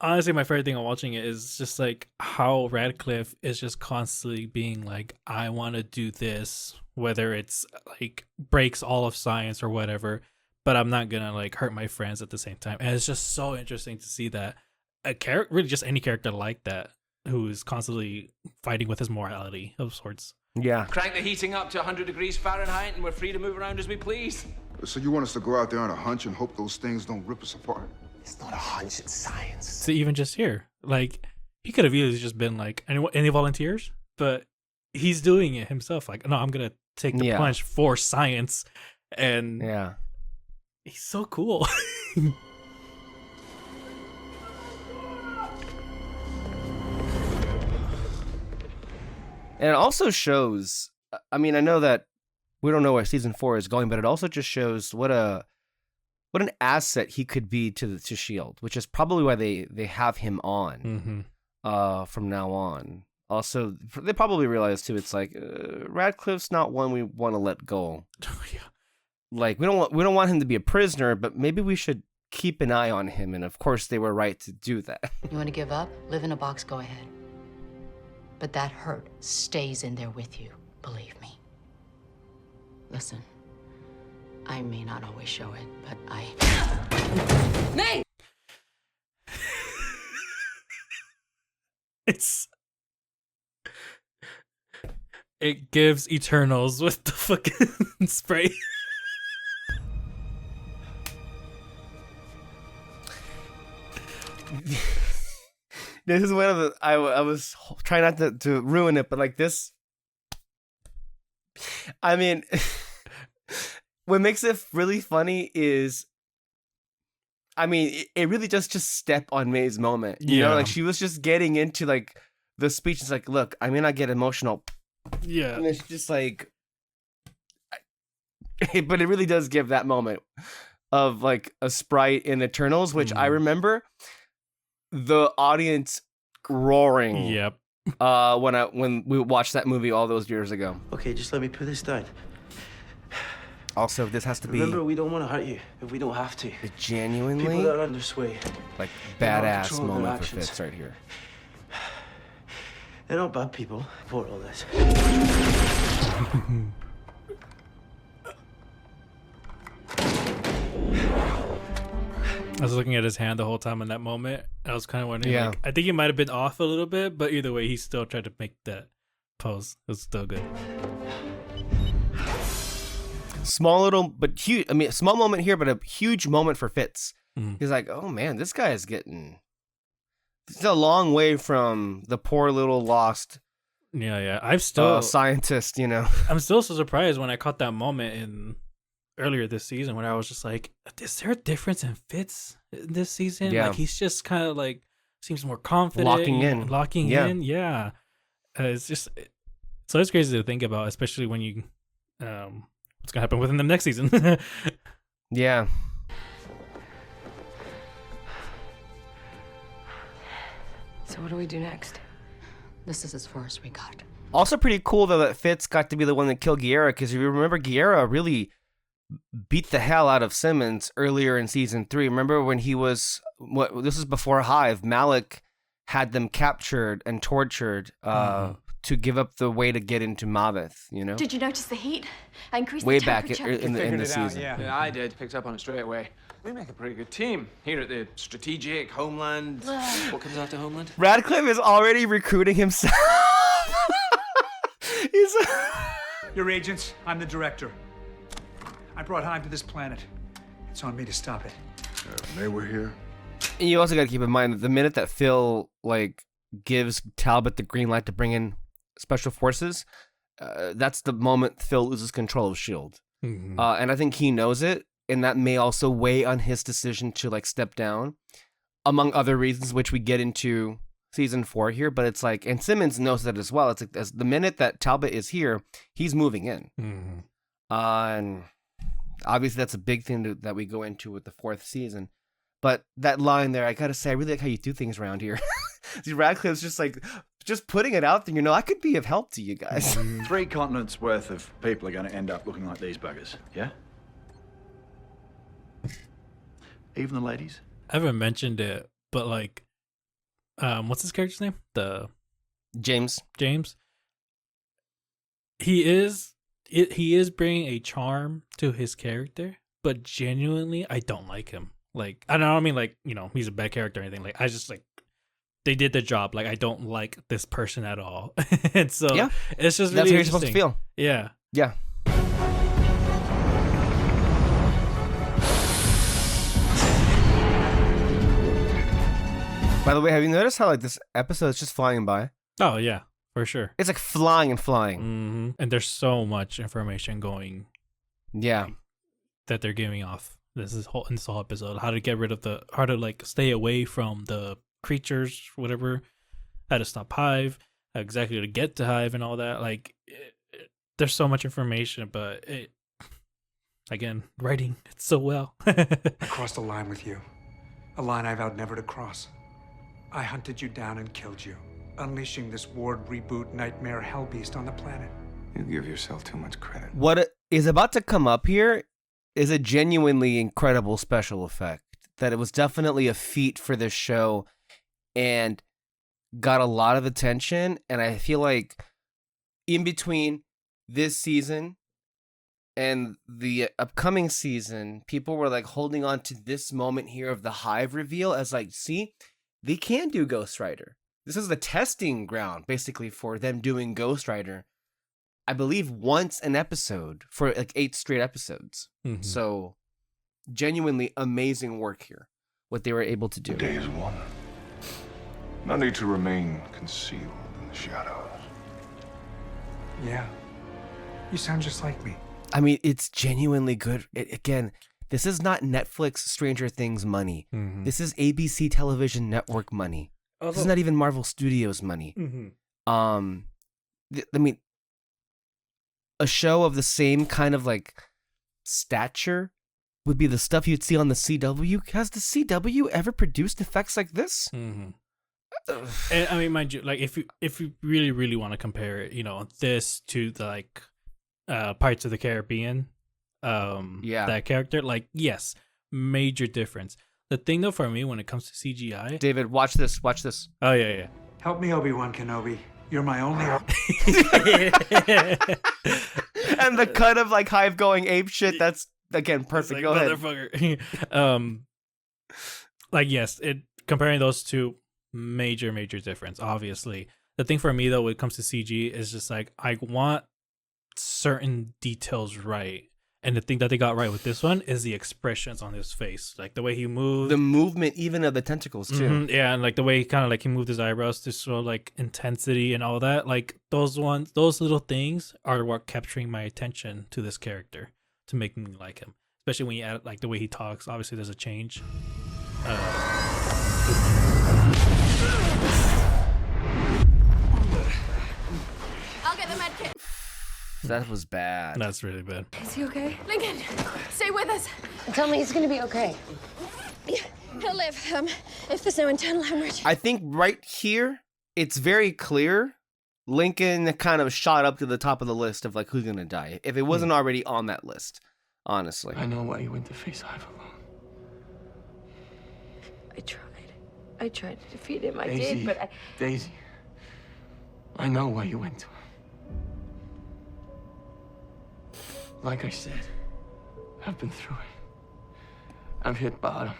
honestly, my favorite thing on watching it is just like how Radcliffe is just constantly being like, I want to do this, whether it's like breaks all of science or whatever, but I'm not gonna like hurt my friends at the same time. And it's just so interesting to see that a character, really just any character like that, who is constantly fighting with his morality of sorts. Yeah. Crank the heating up to 100 degrees Fahrenheit and we're free to move around as we please. So you want us to go out there on a hunch and hope those things don't rip us apart? It's not a hunch, it's science. So even just here, like, he could have easily just been like, any volunteers? But he's doing it himself. Like, no, I'm going to take the plunge for science. And he's so cool. And it also shows, I mean, I know that we don't know where season 4 is going, but it also just shows what an asset he could be to S.H.I.E.L.D., which is probably why they have him on from now on. Also, they probably realize too, it's like Radcliffe's not one we want to let go. Like, we don't want him to be a prisoner, but maybe we should keep an eye on him. And of course, they were right to do that. You want to give up? Live in a box, go ahead. But that hurt stays in there with you, believe me. Listen, I may not always show it, but I... Nate! It gives Eternals with the fucking spray. This is one of the, I was trying not to ruin it, but like this, I mean, what makes it really funny is, I mean, it really just step on May's moment. You know, like she was just getting into like the speech. It's like, look, I may not get emotional. Yeah. And it's just like, but it really does give that moment of like a Sprite in Eternals, which I remember the audience roaring. Yep. When we watched that movie all those years ago. Okay, just let me put this down. Also, this has to be. Remember, we don't want to hurt you if we don't have to. A genuinely People that are under sway, like they're not in badass control of their moment for actions. Fitz right here. They're not bad people for all this. I was looking at his hand the whole time in that moment. I was kind of wondering, like, I think he might have been off a little bit, but either way, he still tried to make that pose. It was still good. Small little, but huge. I mean, a small moment here, but a huge moment for Fitz. He's like, oh man, this guy is getting. It's a long way from the poor little lost. Yeah. I'm still scientist. You know, I'm still so surprised when I caught that moment in earlier this season when I was just like, is there a difference in Fitz this season? Yeah. Like he's just kind of like seems more confident, locking in. Yeah. It's just so it's crazy to think about, especially when you what's gonna happen within the next season. Yeah. So what do we do next? This is as far as we got. Also pretty cool though that Fitz got to be the one that killed Guerra, because if you remember, Guerra really beat the hell out of Simmons earlier in season 3. Remember when he was this is before Hive, Malik had them captured and tortured to give up the way to get into Maveth, you know? Did you notice the heat? I increased Way the back temperature. in the season. Yeah, I did. Picked up on it straight away. We make a pretty good team here at the Strategic Homeland. What comes after Homeland? Radcliffe is already recruiting himself. Your agents, I'm the director. I brought Hive to this planet. It's on me to stop it. They were here. And you also got to keep in mind that the minute that Phil gives Talbot the green light to bring in special forces, that's the moment Phil loses control of S.H.I.E.L.D. Mm-hmm. And I think he knows it, and that may also weigh on his decision to step down, among other reasons, which we get into season 4 here. But it's and Simmons knows that as well. It's as the minute that Talbot is here, he's moving in. Mm-hmm. And obviously that's a big thing that we go into with the 4th season. But that line there, I gotta say, I really like how you do things around here. Radcliffe's just putting it out there. I could be of help to you guys. 3 continents worth of people are going to end up looking like these buggers, yeah? Even the ladies? I haven't mentioned it, but what's his character's name? James. He is bringing a charm to his character, but genuinely, I don't like him. I don't mean he's a bad character or anything. I just they did their job. I don't like this person at all. And so yeah, it's just that's really how you're supposed to feel. Yeah. Yeah. By the way, have you noticed how this episode is just flying by? Oh yeah, for sure. It's flying and flying. Mm-hmm. And there's so much information going. Yeah. That they're giving off. In this whole episode, how to get rid of how to stay away from the creatures, whatever, how to stop Hive, how exactly to get to Hive and all that. There's so much information, but again, writing it so well. I crossed a line with you, a line I vowed never to cross. I hunted you down and killed you, unleashing this Ward reboot nightmare hellbeast on the planet. You give yourself too much credit. What is about to come up here is a genuinely incredible special effect that it was definitely a feat for this show and got a lot of attention. And I feel in between this season and the upcoming season, people were holding on to this moment here of the Hive reveal as see, they can do Ghost Rider. This is the testing ground basically for them doing Ghost Rider. I believe once an episode for 8 straight episodes. Mm-hmm. So genuinely amazing work here, what they were able to do. The day is won. No need to remain concealed in the shadows. Yeah, you sound just like me. I mean, it's genuinely good. Again, this is not Netflix Stranger Things money. Mm-hmm. This is ABC Television Network money. This is not even Marvel Studios money. Mm-hmm. I mean, a show of the same kind of stature would be the stuff you'd see on the CW. Has the CW ever produced effects like this? Mm-hmm. And I mean, mind you, if you really, really want to compare it, this to the Pirates of the Caribbean, that character, yes, major difference. The thing though for me when it comes to CGI, David, watch this. Oh yeah. Help me, Obi-Wan Kenobi. You're my only hope. And the cut of Hive going ape shit, that's again perfect. Go ahead. Motherfucker. Yes, comparing those two, major difference, obviously. The thing for me though when it comes to CG is just I want certain details right. And the thing that they got right with this one is the expressions on his face, the way he moves, the movement, even of the tentacles too. Mm-hmm, yeah, and the way he kind of he moved his eyebrows to show intensity and all that. Those little things are what capturing my attention to this character to make me like him. Especially when you add the way he talks. Obviously, there's a change. a med kit. That was bad. That's really bad. Is he okay? Lincoln, stay with us. Tell me he's gonna be okay. He'll live. If there's no internal hemorrhage. I think right here, it's very clear Lincoln kind of shot up to the top of the list of like who's gonna die. If it wasn't already on that list, honestly. I know why you went to face Ive alone. I tried to defeat him. I Daisy, did, but Daisy, I know why you went to him. Like I said, I've been through it. I've hit bottom.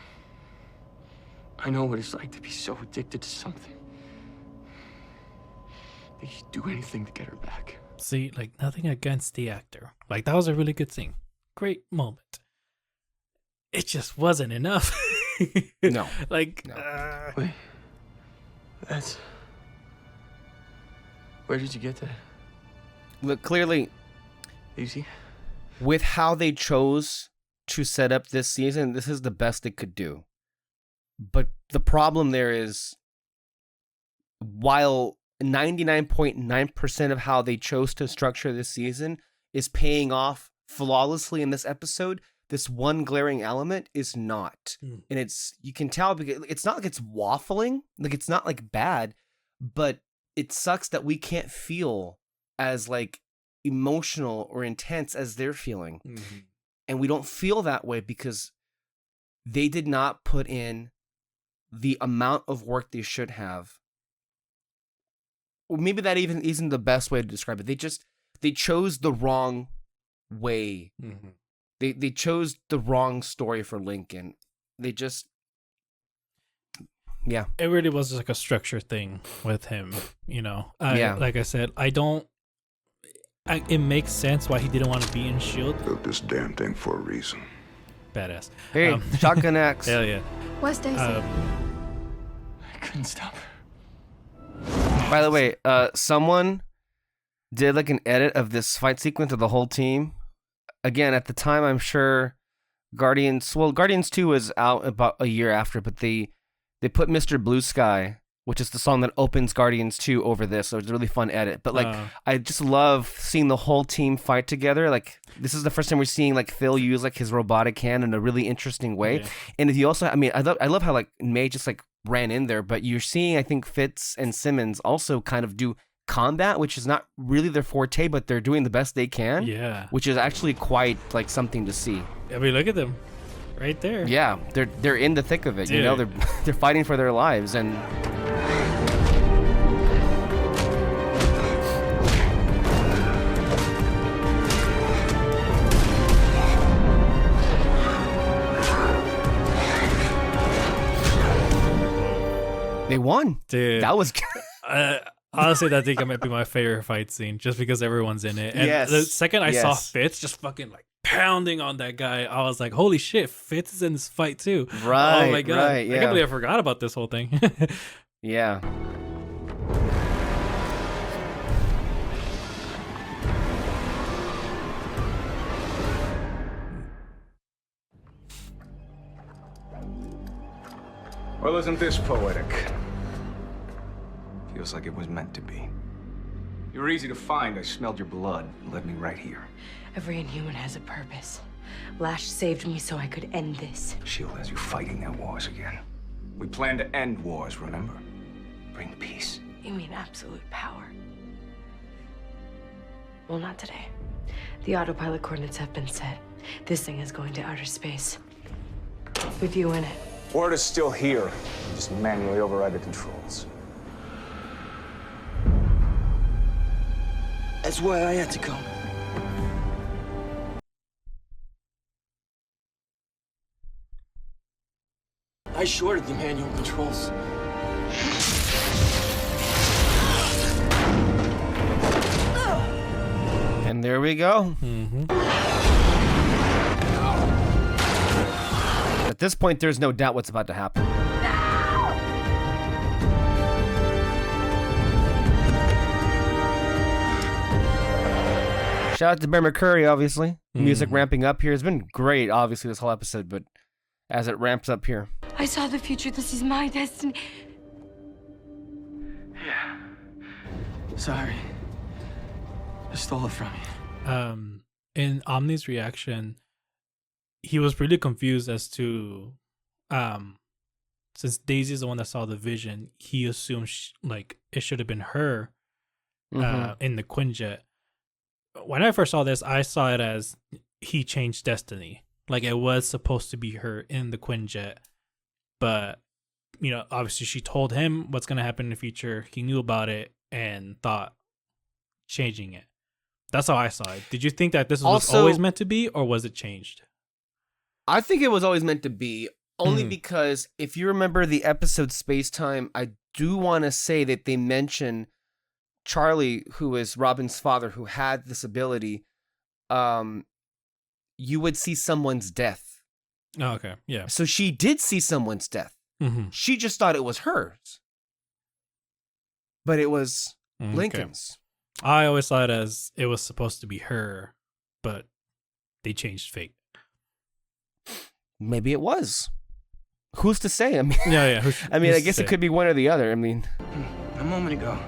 I know what it's like to be so addicted to something that you'd do anything to get her back. See, like, nothing against the actor. Like, that was a really good scene. Great moment. It just wasn't enough. No. Like, No. Wait, that's... Where did you get that? Look, clearly, Easy? with how they chose to set up this season, this is the best they could do. But the problem there is, while 99.9% of how they chose to structure this season is paying off flawlessly in this episode, this one glaring element is not. And it's, you can tell because it's not like it's waffling, like it's not like bad, but it sucks that we can't feel as like emotional or intense as they're feeling. And we don't feel that way because they did not put in the amount of work they should have. Or maybe that even isn't the best way to describe it. They chose the wrong way. They chose the wrong story for Lincoln. They just, yeah. it really was just like a structure thing with him, you know. Yeah. Like I said, it makes sense why he didn't want to be in S.H.I.E.L.D. Built this damn thing for a reason. Badass. Hey, Shotgun Axe. Hell yeah. Where's Daisy? I couldn't stop her. By the way, someone did like an edit of this fight sequence of the whole team. Again, at the time, I'm sure Guardians 2 was out about a year after, but they put Mr. Blue Sky, which is the song that opens Guardians 2 over this, so it's a really fun edit. But like, I just love seeing the whole team fight together. Like, this is the first time we're seeing like Phil use like his robotic hand in a really interesting way. Yeah. And if you also, I mean, I love how like May just like ran in there, but you're seeing, I think Fitz and Simmons also kind of do combat, which is not really their forte, but they're doing the best they can. Yeah. Which is actually quite like something to see. I mean, look at them, right there. Yeah, they're in the thick of it. You know, they're fighting for their lives, and they won. Dude, that was. Honestly, that think might be my favorite fight scene, just because everyone's in it. And Yes. the second I saw Yes. Fitz just fucking like pounding on that guy, I was like, "Holy shit, Fitz is in this fight too!" Right, Oh my god! right, I yeah. can't believe I forgot about this whole thing. Yeah. Well, isn't this poetic? Feels like it was meant to be. You were easy to find. I smelled your blood. It led me right here. every inhuman has a purpose. Lash saved me so I could end this. S.H.I.E.L.D. has you fighting their wars again. We plan to end wars, remember? Bring peace. You mean absolute power? Well, not today. The autopilot coordinates have been set. This thing is going to outer space. With you in it. Word is still here. Just manually override the controls. That's why I had to come. I shorted the manual controls. And there we go. At this point, there's no doubt what's about to happen. Shout out to Bear McCurry, obviously. Music ramping up here. It's been great, obviously, this whole episode, but as it ramps up here. I saw the future. This is my destiny. Yeah. Sorry. I stole it from you. In Omni's reaction, he was really confused as to, since Daisy's the one that saw the vision, he assumed like it should have been her, in the Quinjet. When I first saw this, I saw it as he changed destiny. Like it was supposed to be her in the Quinjet, but you know, obviously she told him what's gonna happen in the future. He knew about it and thought changing it. That's how I saw it. Did you think that this was Also, always meant to be, or was it changed? I think it was always meant to be, only because if you remember the episode Space Time, I do want to say that they mention Charlie, who is Robin's father, who had this ability. You would see someone's death. Oh, okay. Yeah. So she did see someone's death. Mm-hmm. She just thought it was hers. But it was Okay. Lincoln's. I always saw it as it was supposed to be her, but they changed fate. Maybe it was. Who's to say? I mean, Yeah. I guess it could be one or the other. I mean, A moment ago.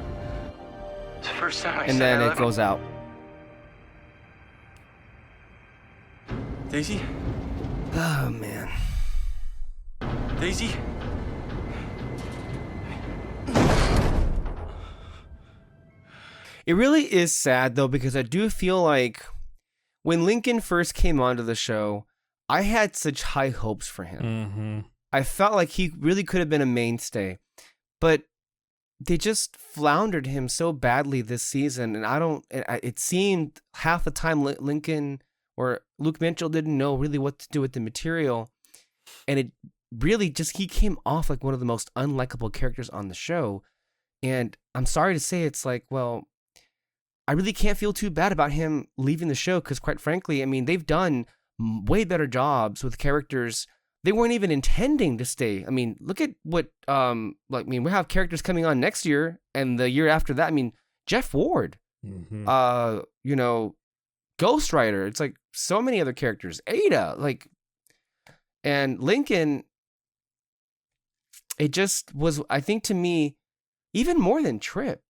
It's the first time I and said then I it love goes out. you. Daisy? Oh, man. Daisy? It really is sad, though, because I do feel like when Lincoln first came onto the show, I had such high hopes for him. Mm-hmm. I felt like he really could have been a mainstay, but they just floundered him so badly this season. And it seemed half the time Lincoln or Luke Mitchell didn't know really what to do with the material. And it really just, he came off like one of the most unlikable characters on the show. And I'm sorry to say, it's like, well, I really can't feel too bad about him leaving the show, because quite frankly, I mean, they've done way better jobs with characters they weren't even intending to stay. I mean, look at what we have characters coming on next year and the year after that. I mean, Jeff Ward, Ghost Rider. It's like so many other characters. Ada, and Lincoln. It just was, I think, to me, even more than Trip,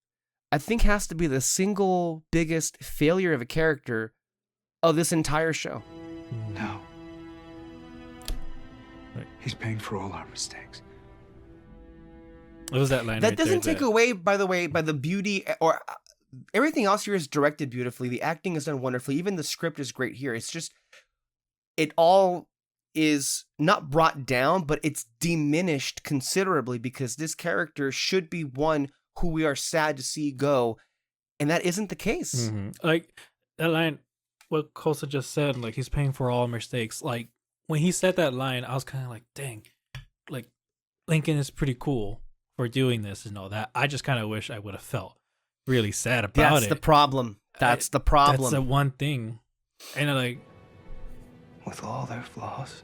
I think has to be the single biggest failure of a character of this entire show. No. He's paying for all our mistakes. What was that line? That right doesn't there take away, by the way, by the beauty or everything else here is directed beautifully. The acting is done wonderfully. Even the script is great here. It's just, it all is not brought down, but it's diminished considerably because this character should be one who we are sad to see go, and that isn't the case. Mm-hmm. Like that line, what Kosa just said, like he's paying for all mistakes. Like when he said that line, I was kind of like, dang, like Lincoln is pretty cool for doing this and all that. I just kind of wish I would have felt really sad about it. That's the problem. That's the problem. That's the one thing. And like, with all their flaws,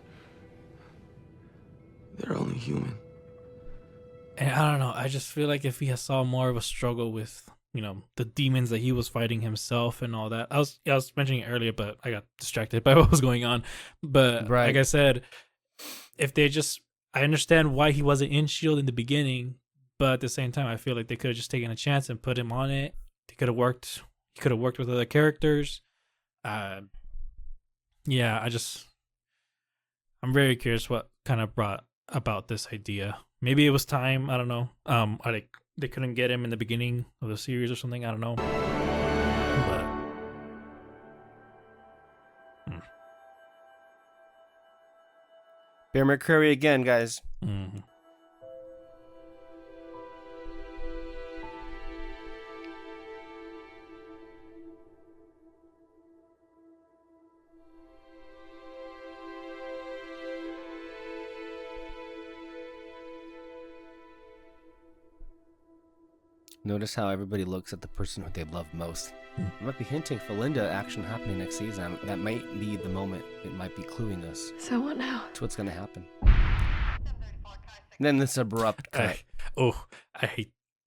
they're only human. and I don't know. I just feel like if he saw more of a struggle with, the demons that he was fighting himself and all that. I was mentioning it earlier, but I got distracted by what was going on. But like I said, if they just, I understand why he wasn't in S.H.I.E.L.D. in the beginning, but at the same time, I feel like they could have just taken a chance and put him on it. They could have worked. He could have worked with other characters. I'm very curious what kind of brought about this idea. Maybe it was time. I don't know. They couldn't get him in the beginning of the series or something. I don't know. But Bear McCreary again, guys. Mm-hmm. Notice how everybody looks at the person who they love most. I might be hinting for Linda action happening next season. That might be the moment. It might be cluing us. So what now? To what's going to happen. And then this abrupt cut.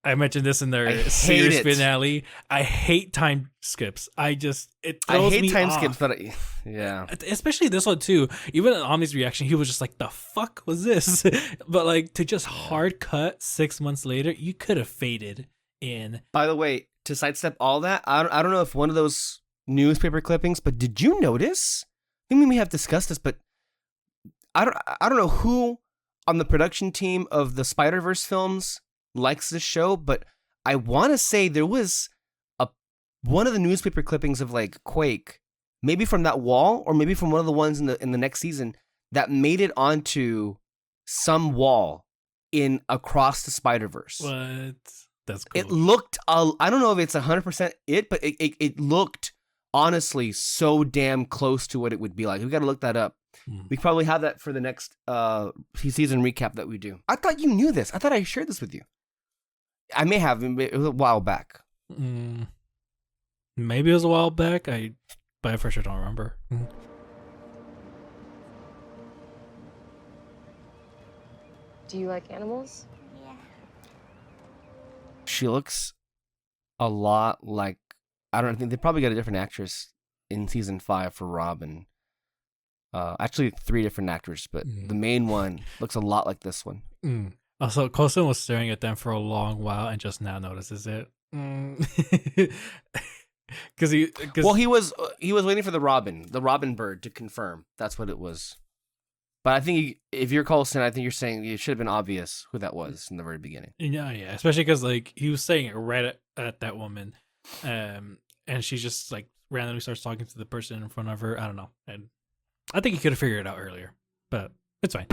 I mentioned this in their series finale. I hate time skips. It throws me hate time off. skips, but yeah. Especially this one too. Even Omni's reaction, he was just like, the fuck was this? But like to just hard cut 6 months later, you could have faded in. By the way, to sidestep all that, I don't know if one of those newspaper clippings, but did you notice? I think we may have discussed this, but I don't know who on the production team of the Spider-Verse films likes this show, but I want to say there was one of the newspaper clippings of like Quake, maybe from that wall or maybe from one of the ones in the next season that made it onto some wall in Across the Spider-Verse. What? That's cool. It looked, I don't know if it's 100% it, but it looked honestly so damn close to what it would be like. We got to look that up. We probably have that for the next season recap that we do. I thought you knew this. I thought I shared this with you. I may have. It was a while back. Maybe it was a while back. But I for sure don't remember. Do you like animals? She looks a lot like, I don't think they probably got a different actress in season 5 for Robin. Actually 3 different actors, but the main one looks a lot like this one. Also, Coulson was staring at them for a long while and just now notices it. Because he was waiting for the Robin bird to confirm. That's what it was. But I think if you're Coulson, I think you're saying it should have been obvious who that was in the very beginning. Yeah, especially because like he was saying it right at that woman, and she just like randomly starts talking to the person in front of her. I don't know, and I think he could have figured it out earlier, but it's fine.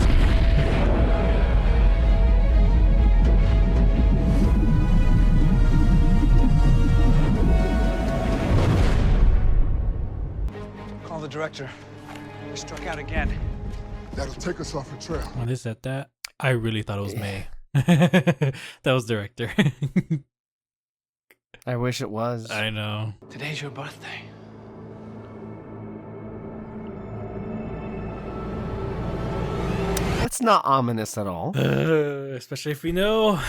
Call the director. We struck out again. That'll take us off a trail. When they said that, I really thought it was May. That was director. I wish it was. I know. Today's your birthday. That's not ominous at all. Especially if we know.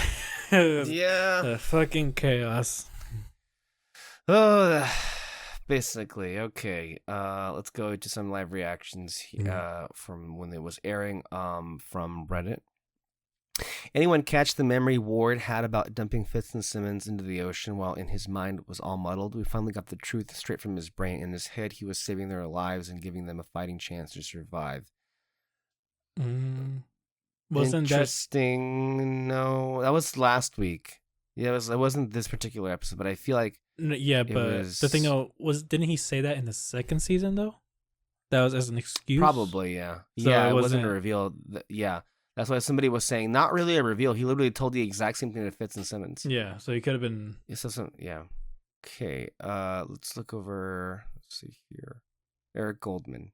Yeah. The fucking chaos. Oh, basically. Okay. Let's go to some live reactions from when it was airing from Reddit. Anyone catch the memory Ward had about dumping Fitz and Simmons into the ocean while in his mind it was all muddled? We finally got the truth straight from his brain. In his head, he was saving their lives and giving them a fighting chance to survive. Wasn't interesting? No, that was last week. Yeah, it wasn't this particular episode, but I feel like the thing was, didn't he say that in the second season though? That was as an excuse. Probably, yeah. So it wasn't a reveal. Yeah, that's why somebody was saying not really a reveal. He literally told the exact same thing to Fitz and Simmons. Yeah, so he could have been. Yeah. Okay. Let's look over. Let's see here. Eric Goldman.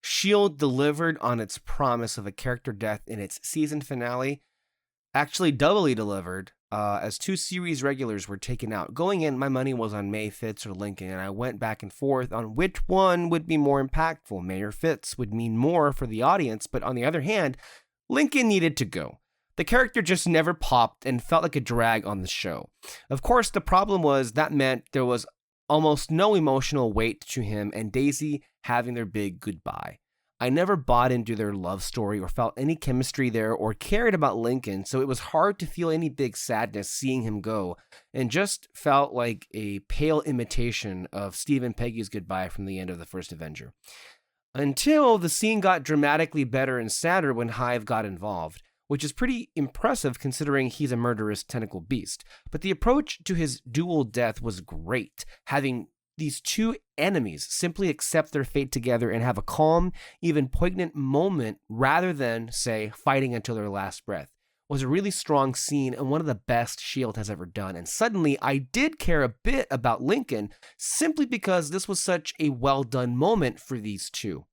S.H.I.E.L.D. delivered on its promise of a character death in its season finale. Actually, doubly delivered, as 2 series regulars were taken out. Going in, my money was on May, Fitz, or Lincoln, and I went back and forth on which one would be more impactful. May or Fitz would mean more for the audience, but on the other hand, Lincoln needed to go. The character just never popped and felt like a drag on the show. Of course, the problem was that meant there was almost no emotional weight to him and Daisy having their big goodbye. I never bought into their love story or felt any chemistry there or cared about Lincoln, so it was hard to feel any big sadness seeing him go, and just felt like a pale imitation of Steve and Peggy's goodbye from the end of the first Avenger. Until the scene got dramatically better and sadder when Hive got involved, which is pretty impressive considering he's a murderous tentacle beast. But the approach to his dual death was great, having these 2 enemies simply accept their fate together and have a calm, even poignant moment rather than, say, fighting until their last breath. Was a really strong scene and one of the best S.H.I.E.L.D. has ever done. And suddenly I did care a bit about Lincoln simply because this was such a well-done moment for these 2.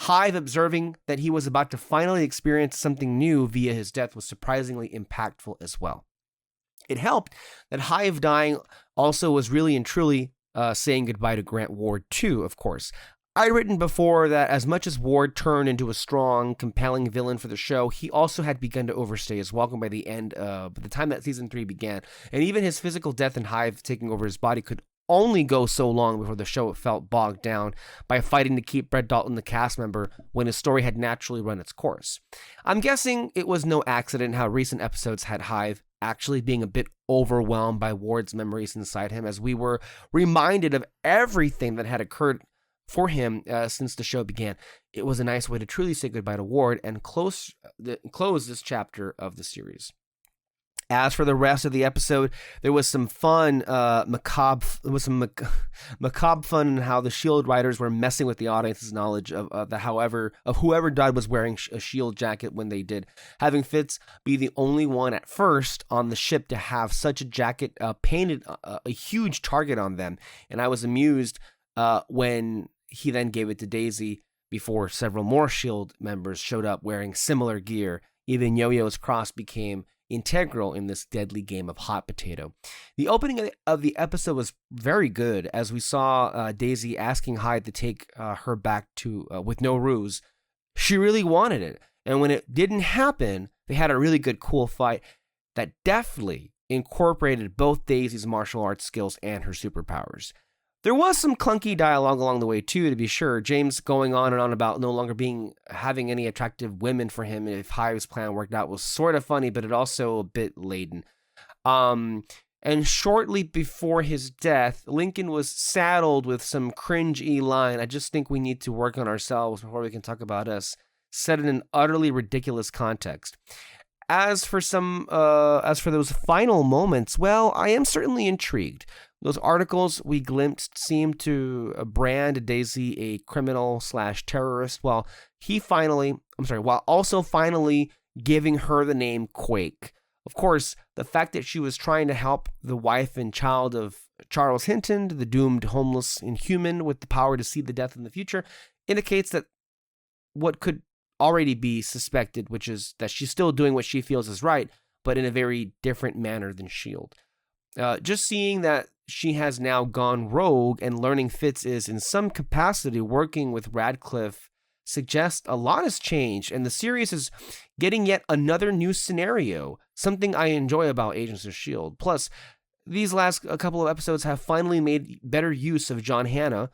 Hive observing that he was about to finally experience something new via his death was surprisingly impactful as well. It helped that Hive dying also was really and truly saying goodbye to Grant Ward too, of course. I'd written before that as much as Ward turned into a strong, compelling villain for the show, he also had begun to overstay his welcome by the time that season 3 began. And even his physical death and Hive taking over his body could only go so long before the show felt bogged down by fighting to keep Brett Dalton the cast member when his story had naturally run its course. I'm guessing it was no accident how recent episodes had Hive actually being a bit overwhelmed by Ward's memories inside him, as we were reminded of everything that had occurred for him since the show began. It was a nice way to truly say goodbye to Ward and close this chapter of the series. As for the rest of the episode, there was some fun, macabre fun in how the S.H.I.E.L.D. writers were messing with the audience's knowledge of whoever died was wearing a S.H.I.E.L.D. jacket when they did, having Fitz be the only one at first on the ship to have such a jacket painted a huge target on them. And I was amused when he then gave it to Daisy before several more S.H.I.E.L.D. members showed up wearing similar gear. Even Yo-Yo's cross became integral in this deadly game of hot potato. The opening of the episode was very good, as we saw Daisy asking Hyde to take her back to with no ruse. She really wanted it, and when it didn't happen, they had a really good, cool fight that definitely incorporated both Daisy's martial arts skills and her superpowers. There was some clunky dialogue along the way too, to be sure. James going on and on about no longer having any attractive women for him if Hyde's plan worked out was sort of funny, but it also a bit laden. And shortly before his death, Lincoln was saddled with some cringe-y line. I just think we need to work on ourselves before we can talk about us, set in an utterly ridiculous context. As for those final moments, well, I am certainly intrigued. Those articles we glimpsed seemed to brand Daisy a criminal/terrorist, while also finally giving her the name Quake. Of course, the fact that she was trying to help the wife and child of Charles Hinton, the doomed homeless inhuman with the power to see the death in the future, indicates that what could already be suspected, which is that she's still doing what she feels is right, but in a very different manner than S.H.I.E.L.D. Just seeing that she has now gone rogue and learning Fitz is in some capacity working with Radcliffe suggests a lot has changed, and the series is getting yet another new scenario, something I enjoy about Agents of S.H.I.E.L.D. Plus, these last couple of episodes have finally made better use of John Hannah.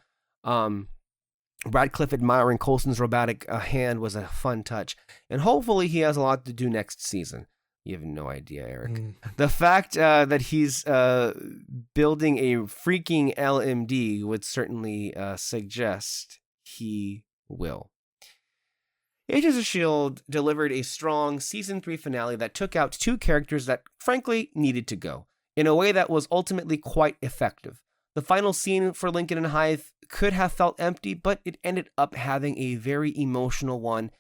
Radcliffe admiring Coulson's robotic hand was a fun touch, and hopefully he has a lot to do next season. You have no idea, Eric. The fact that he's building a freaking LMD would certainly suggest he will. Agents of S.H.I.E.L.D. delivered a strong Season 3 finale that took out two characters that, frankly, needed to go, in a way that was ultimately quite effective. The final scene for Lincoln and Hyde could have felt empty, but it ended up having a very emotional one,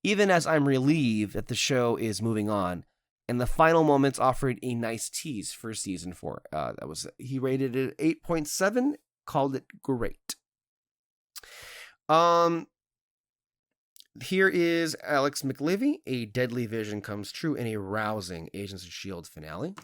even as I'm relieved that the show is moving on. And the final moments offered a nice tease for Season 4. He rated it 8.7, called it great. Here is Alex McLivy, A Deadly Vision Comes True, in a rousing Agents of S.H.I.E.L.D. finale.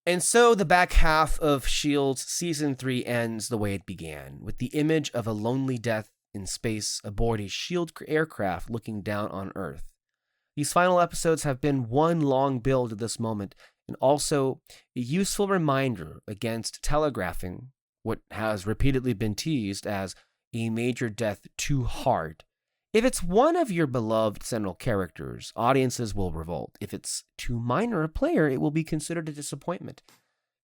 And so the back half of S.H.I.E.L.D.'s Season 3 ends the way it began, with the image of a lonely death in space aboard a S.H.I.E.L.D. aircraft looking down on Earth. These final episodes have been one long build to this moment, and also a useful reminder against telegraphing what has repeatedly been teased as a major death too hard. If it's one of your beloved central characters, audiences will revolt. If it's too minor a player, it will be considered a disappointment.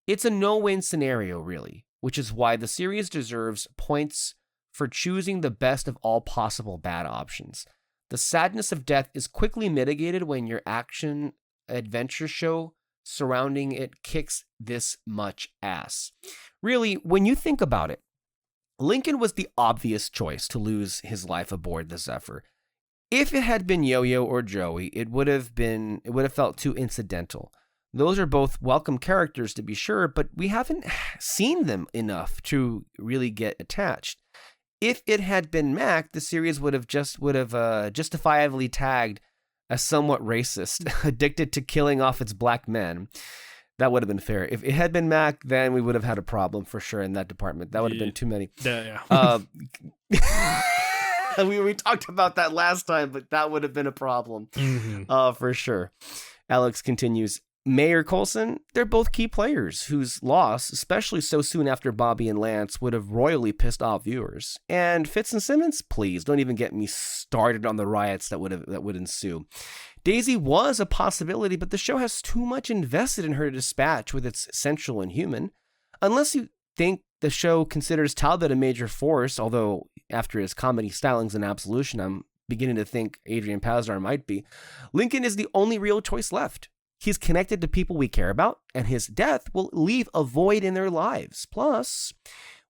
It's a no-win scenario, really, which is why the series deserves points for choosing the best of all possible bad options. The sadness of death is quickly mitigated when your action-adventure show surrounding it kicks this much ass. Really, when you think about it, Lincoln was the obvious choice to lose his life aboard the Zephyr. If it had been Yo-Yo or Joey, it would have felt too incidental. Those are both welcome characters, to be sure, but we haven't seen them enough to really get attached. If it had been Mac, the series would have justifiably tagged as somewhat racist, addicted to killing off its black men. That would have been fair. If it had been Mac, then we would have had a problem for sure in that department. That would have been too many. Yeah. We talked about that last time, but that would have been a problem for sure. Alex continues. Mayor Coulson, they're both key players whose loss, especially so soon after Bobby and Lance, would have royally pissed off viewers. And Fitz and Simmons, please don't even get me started on the riots that would ensue. Daisy was a possibility, but the show has too much invested in her to dispatch with its central Inhuman. Unless you think the show considers Talbot a major force, although after his comedy stylings in Absolution, I'm beginning to think Adrian Pasdar might be, Lincoln is the only real choice left. He's connected to people we care about, and his death will leave a void in their lives. Plus,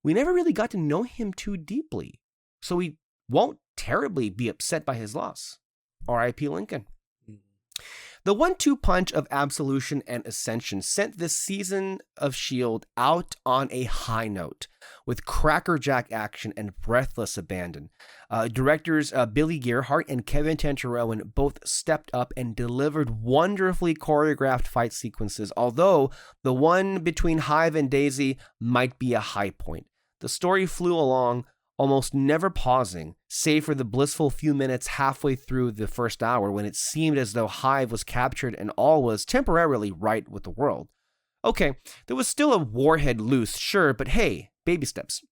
we never really got to know him too deeply, so we won't terribly be upset by his loss. R.I.P. Lincoln. The 1-2 punch of Absolution and Ascension sent this season of S.H.I.E.L.D. out on a high note, with crackerjack action and breathless abandon. Directors Billy Gerhardt and Kevin Tancharoen both stepped up and delivered wonderfully choreographed fight sequences, although the one between Hive and Daisy might be a high point. The story flew along, almost never pausing, save for the blissful few minutes halfway through the first hour when it seemed as though Hive was captured and all was temporarily right with the world. Okay, there was still a warhead loose, sure, but hey, baby steps.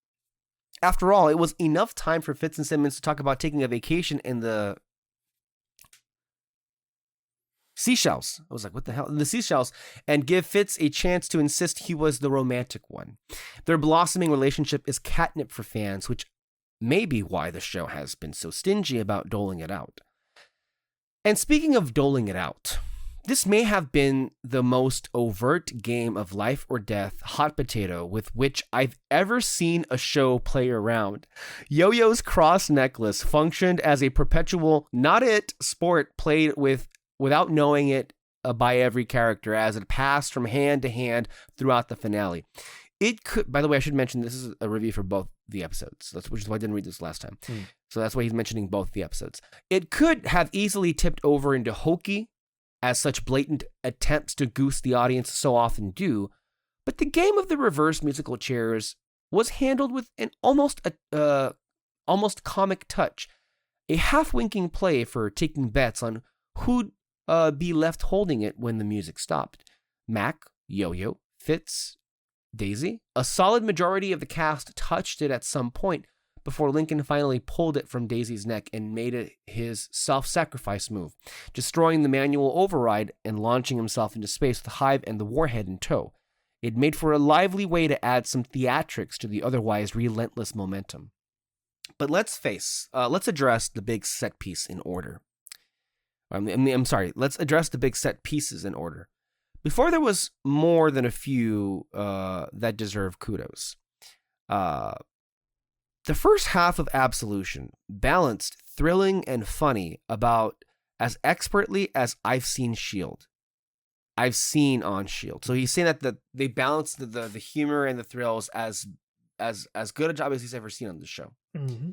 After all, it was enough time for Fitz and Simmons to talk about taking a vacation in the Seashells. I was like, what the hell? The Seashells, and give Fitz a chance to insist he was the romantic one. Their blossoming relationship is catnip for fans, which may be why the show has been so stingy about doling it out. And speaking of doling it out, this may have been the most overt game of life or death hot potato with which I've ever seen a show play around. Yo-Yo's cross necklace functioned as a perpetual not it sport played without knowing it by every character as it passed from hand to hand throughout the finale. It could, by the way, I should mention this is a review for both the episodes, which is why I didn't read this last time. So that's why he's mentioning both the episodes. It could have easily tipped over into hokey, as such blatant attempts to goose the audience so often do, but the game of the reverse musical chairs was handled with an almost comic touch, a half-winking play for taking bets on who'd be left holding it when the music stopped. Mac, Yo-Yo, Fitz, Daisy. A solid majority of the cast touched it at some point before Lincoln finally pulled it from Daisy's neck and made it his self-sacrifice move, destroying the manual override and launching himself into space with the Hive and the warhead in tow. It made for a lively way to add some theatrics to the otherwise relentless momentum. But let's address the big set piece in order. Let's address the big set pieces in order. Before there was more than a few that deserve kudos. The first half of Absolution balanced thrilling and funny about as expertly as I've seen S.H.I.E.L.D. I've seen on S.H.I.E.L.D. So he's saying that they balanced the humor and the thrills as good a job as he's ever seen on the show. Mm-hmm.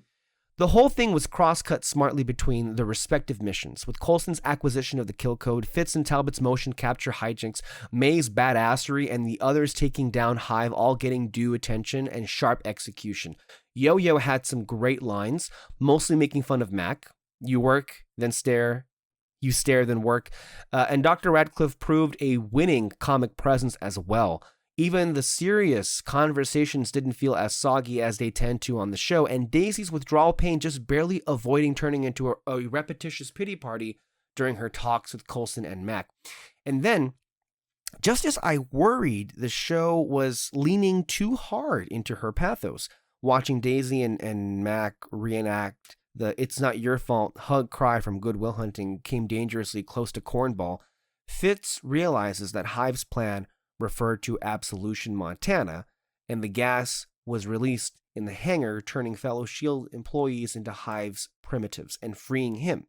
The whole thing was cross-cut smartly between the respective missions, with Coulson's acquisition of the kill code, Fitz and Talbot's motion capture hijinks, May's badassery, and the others taking down Hive all getting due attention and sharp execution. Yo-Yo had some great lines, mostly making fun of Mac. You work, then stare. You stare, then work. And Dr. Radcliffe proved a winning comic presence as well. Even the serious conversations didn't feel as soggy as they tend to on the show, and Daisy's withdrawal pain just barely avoiding turning into a repetitious pity party during her talks with Coulson and Mac. And then, just as I worried the show was leaning too hard into her pathos, watching Daisy and Mac reenact the "it's not your fault" hug cry from Good Will Hunting came dangerously close to cornball, Fitz realizes that Hive's plan referred to Absolution, Montana, and the gas was released in the hangar, turning fellow S.H.I.E.L.D. employees into Hive's primitives and freeing him.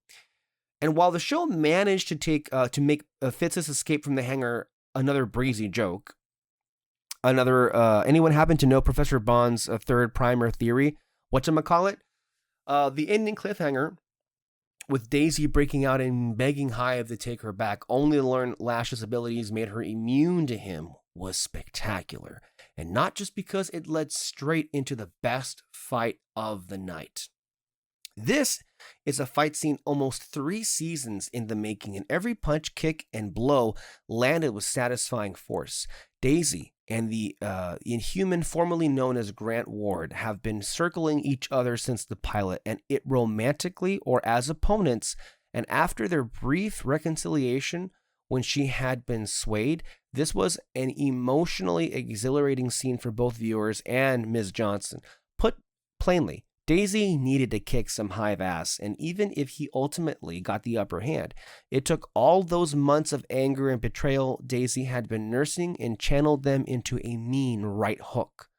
And while the show managed to make Fitz's escape from the hangar another breezy joke, anyone happen to know Professor Bond's third primer theory? Whatchamacallit? The ending cliffhanger, with Daisy breaking out and begging Hive to take her back, only to learn Lash's abilities made her immune to him, was spectacular. And not just because it led straight into the best fight of the night. This is a fight scene almost 3 seasons in the making, and every punch, kick, and blow landed with satisfying force. Daisy and the Inhuman formerly known as Grant Ward have been circling each other since the pilot, and it romantically or as opponents, and after their brief reconciliation when she had been swayed, this was an emotionally exhilarating scene for both viewers and Ms. Johnson. Put plainly, Daisy needed to kick some Hive ass, and even if he ultimately got the upper hand, it took all those months of anger and betrayal Daisy had been nursing and channeled them into a mean right hook.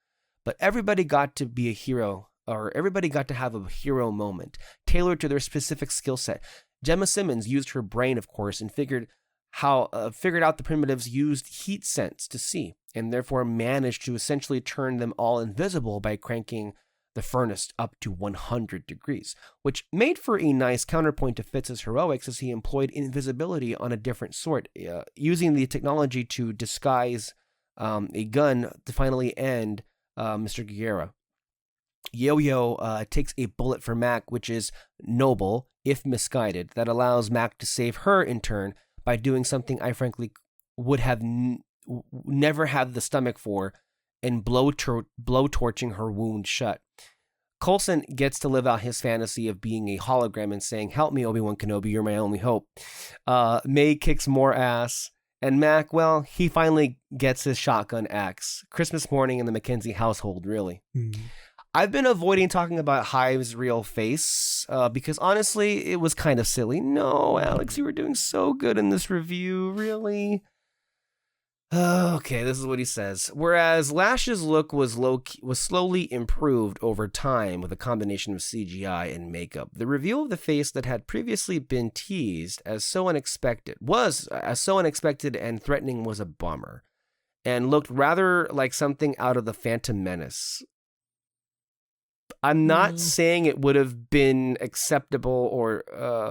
But everybody got to be a hero, or everybody got to have a hero moment, tailored to their specific skill set. Gemma Simmons used her brain, of course, and figured out the primitives used heat sense to see, and therefore managed to essentially turn them all invisible by cranking the furnace up to 100 degrees, which made for a nice counterpoint to Fitz's heroics as he employed invisibility on a different sort, using the technology to disguise a gun to finally end Mr. Guerra. Yo-Yo takes a bullet for Mac, which is noble, if misguided, that allows Mac to save her in turn by doing something I frankly would have never had the stomach for, and blow-torching her wound shut. Coulson gets to live out his fantasy of being a hologram and saying, "Help me, Obi-Wan Kenobi, you're my only hope." May kicks more ass, and Mac, well, he finally gets his shotgun axe. Christmas morning in the Mackenzie household, really. I've been avoiding talking about Hive's real face because honestly, it was kind of silly. No, Alex, you were doing so good in this review, really? Okay, this is what he says. Whereas Lash's look was slowly improved over time with a combination of CGI and makeup, the reveal of the face that had previously been teased as so unexpected and threatening was a bummer, and looked rather like something out of the Phantom Menace. I'm not saying it would have been acceptable or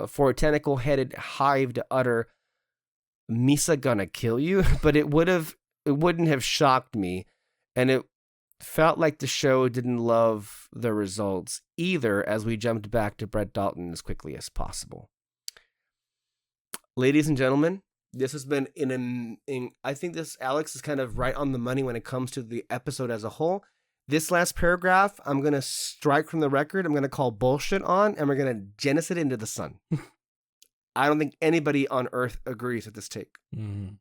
for a tentacle-headed Hive to utter "Misa gonna kill you," but it wouldn't have shocked me, and it felt like the show didn't love the results either as we jumped back to Brett Dalton as quickly as possible. Ladies and gentlemen, this has been I think this Alex is kind of right on the money when it comes to the episode as a whole. This last paragraph, I'm going to strike from the record. I'm going to call bullshit on, and we're going to genocide it into the sun. I don't think anybody on Earth agrees with this take. Mm-hmm.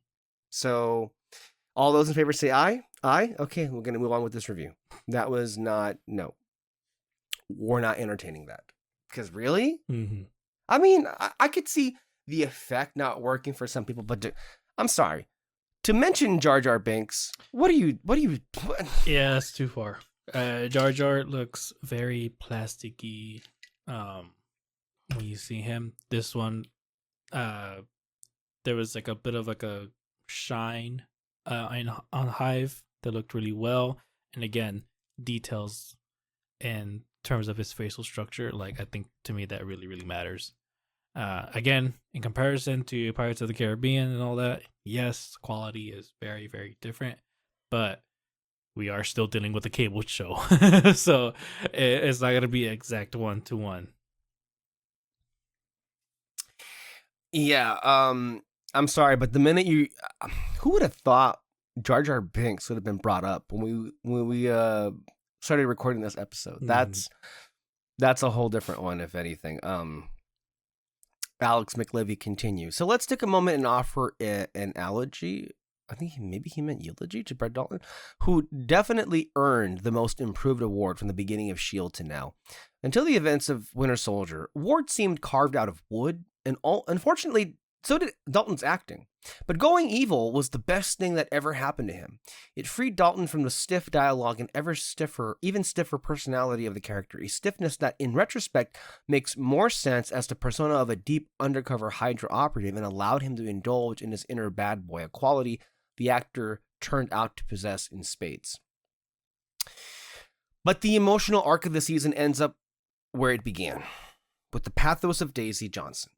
So all those in favor say aye. Aye? Okay, we're going to move on with this review. That was no. We're not entertaining that. Because really? Mm-hmm. I mean, I could see the effect not working for some people, but I'm sorry. To mention Jar Jar Binks, what? Yeah, that's too far. Jar Jar looks very plasticky when you see him. This one, there was like a bit of like a shine on Hive that looked really well. And again, details in terms of his facial structure, like I think to me that really, really matters. Again, in comparison to Pirates of the Caribbean and all that, yes, quality is very, very different, but we are still dealing with a cable show. So it's not going to be exact 1-to-1. Yeah, I'm sorry, but the minute who would have thought Jar Jar Binks would have been brought up when we started recording this episode? That's a whole different one, if anything. Alex McLevy continues. So let's take a moment and offer an elegy. I think maybe he meant eulogy to Brett Dalton, who definitely earned the Most Improved award from the beginning of S.H.I.E.L.D. to now. Until the events of Winter Soldier, Ward seemed carved out of wood, and unfortunately, so did Dalton's acting. But going evil was the best thing that ever happened to him. It freed Dalton from the stiff dialogue and even stiffer personality of the character, a stiffness that, in retrospect, makes more sense as the persona of a deep undercover Hydra operative and allowed him to indulge in his inner bad boy, a quality the actor turned out to possess in spades. But the emotional arc of the season ends up where it began, with the pathos of Daisy Johnson.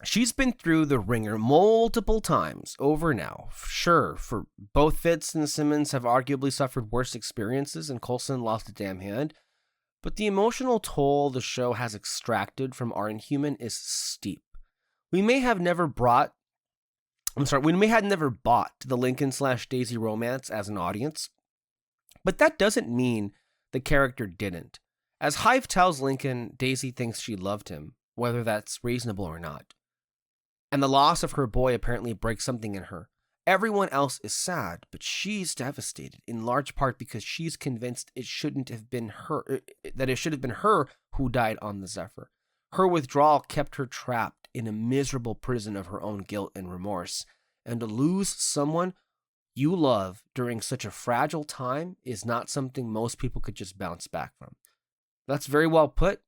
She's been through the ringer multiple times over now. Sure, for both Fitz and Simmons have arguably suffered worse experiences, and Coulson lost a damn hand. but the emotional toll the show has extracted from our Inhuman is steep. We may have never bought the Lincoln/Daisy romance as an audience, but that doesn't mean the character didn't. As Hive tells Lincoln, Daisy thinks she loved him, whether that's reasonable or not. And the loss of her boy apparently breaks something in her. Everyone else is sad, but she's devastated, in large part because she's convinced it should have been her who died on the Zephyr. Her withdrawal kept her trapped in a miserable prison of her own guilt and remorse, and to lose someone you love during such a fragile time is not something most people could just bounce back from. That's very well put.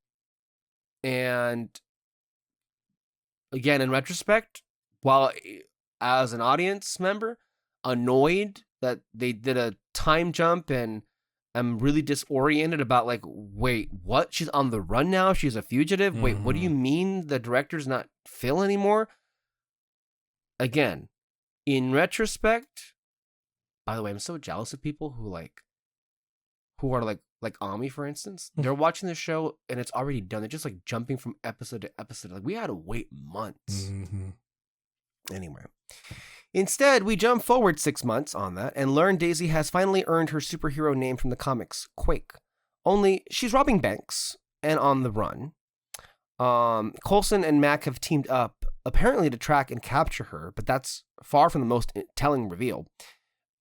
And again, in retrospect, while as an audience member, annoyed that they did a time jump and I'm really disoriented about like, wait, what? She's on the run now? She's a fugitive? Wait, what do you mean the director's not Phil anymore? Again, in retrospect, by the way, I'm so jealous of people who are like Ami, for instance. They're watching the show and it's already done. They're just like jumping from episode to episode. Like we had to wait months. Anyway, instead, we jump forward 6 months on that and learn Daisy has finally earned her superhero name from the comics, Quake. Only she's robbing banks and on the run. Coulson and Mac have teamed up apparently to track and capture her, but that's far from the most telling reveal.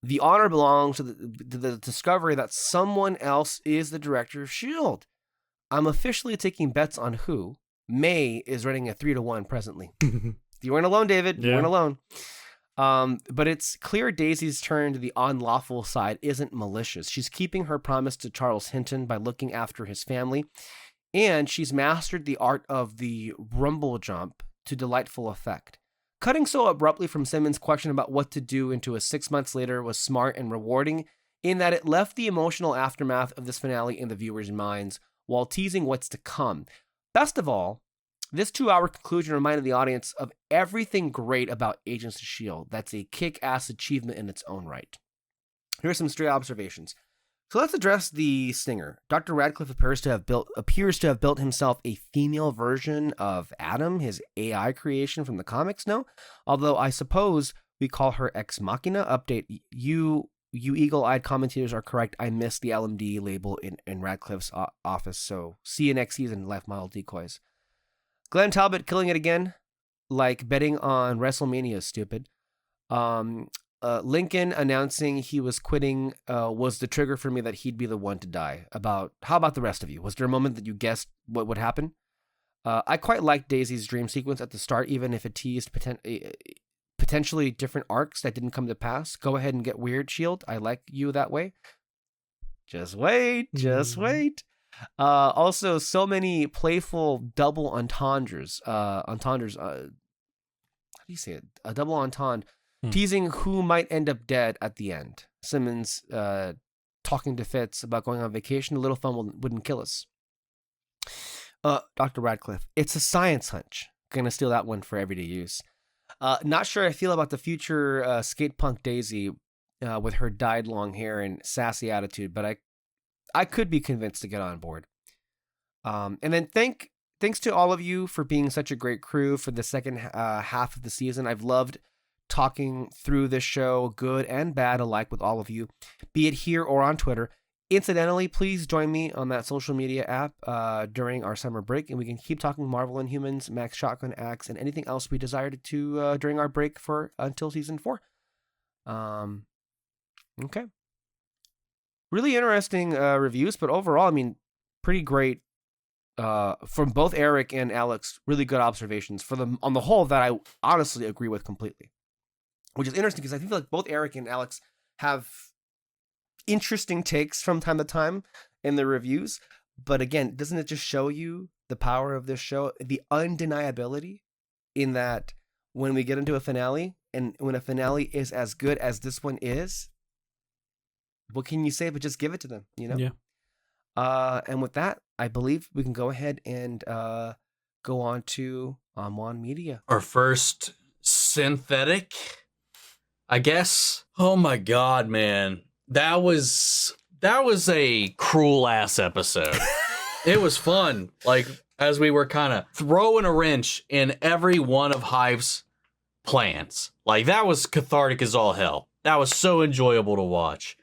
The honor belongs to the discovery that someone else is the director of S.H.I.E.L.D. I'm officially taking bets on who. May is running a 3-1 presently. You weren't alone, David. You weren't alone. But it's clear Daisy's turn to the unlawful side isn't malicious. She's keeping her promise to Charles Hinton by looking after his family, and she's mastered the art of the rumble jump to delightful effect. Cutting so abruptly from Simmons' question about what to do into a 6 months later was smart and rewarding in that it left the emotional aftermath of this finale in the viewers' minds while teasing what's to come. Best of all, this 2-hour conclusion reminded the audience of everything great about Agents of S.H.I.E.L.D. That's a kick-ass achievement in its own right. Here are some stray observations. So let's address the stinger. Dr. Radcliffe appears to have built himself a female version of Adam, his AI creation from the comics, no? Although I suppose we call her Ex Machina. Update, you eagle-eyed commentators are correct. I missed the LMD label in Radcliffe's office, so see you next season, Life Model Decoys. Glenn Talbot killing it again, like betting on WrestleMania is stupid. Lincoln announcing he was quitting was the trigger for me that he'd be the one to die. How about the rest of you? Was there a moment that you guessed what would happen? I quite liked Daisy's dream sequence at the start, even if it teased potentially different arcs that didn't come to pass. Go ahead and get weird, S.H.I.E.L.D. I like you that way. Just wait. Also, so many playful double entendres. How do you say it? A double entendre. Teasing who might end up dead at the end. Simmons talking to Fitz about going on vacation. A little fun wouldn't kill us. Dr. Radcliffe, it's a science hunch. Gonna steal that one for everyday use. Not sure I feel about the future skate punk Daisy with her dyed long hair and sassy attitude, but I could be convinced to get on board. And then thanks to all of you for being such a great crew for the second half of the season. I've loved talking through this show, good and bad alike, with all of you, be it here or on Twitter. Incidentally, please join me on that social media app during our summer break, and we can keep talking Marvel and Humans, Max Shotgun Axe, and anything else we desire to during our break until season 4. Okay. Really interesting reviews, but overall, I mean, pretty great from both Eric and Alex. Really good observations on the whole that I honestly agree with completely. Which is interesting because I feel like both Eric and Alex have interesting takes from time to time in the reviews. But again, doesn't it just show you the power of this show? The undeniability in that when we get into a finale, and when a finale is as good as this one is, what can you say but just give it to them, you know? Yeah. And with that, I believe we can go ahead and go on to Amwan Media. Our first synthetic, I guess. Oh my God, man. That was a cruel ass episode. It was fun. Like, as we were kind of throwing a wrench in every one of Hive's plans. Like, that was cathartic as all hell. That was so enjoyable to watch.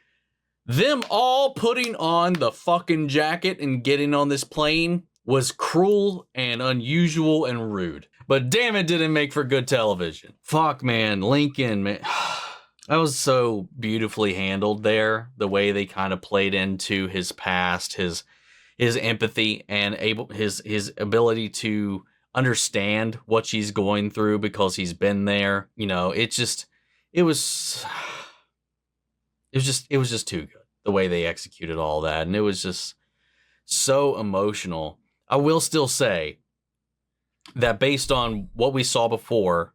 Them all putting on the fucking jacket and getting on this plane was cruel and unusual and rude. But damn, it didn't make for good television. Fuck, man. Lincoln, man. That was so beautifully handled there. The way they kind of played into his past, his empathy, and his ability to understand what she's going through because he's been there. You know, it was just too good the way they executed all that, and it was just so emotional. I will still say that based on what we saw before,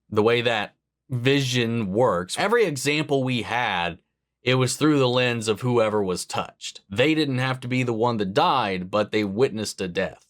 the way that vision works, every example we had, it was through the lens of whoever was touched. They didn't have to be the one that died, but they witnessed a death.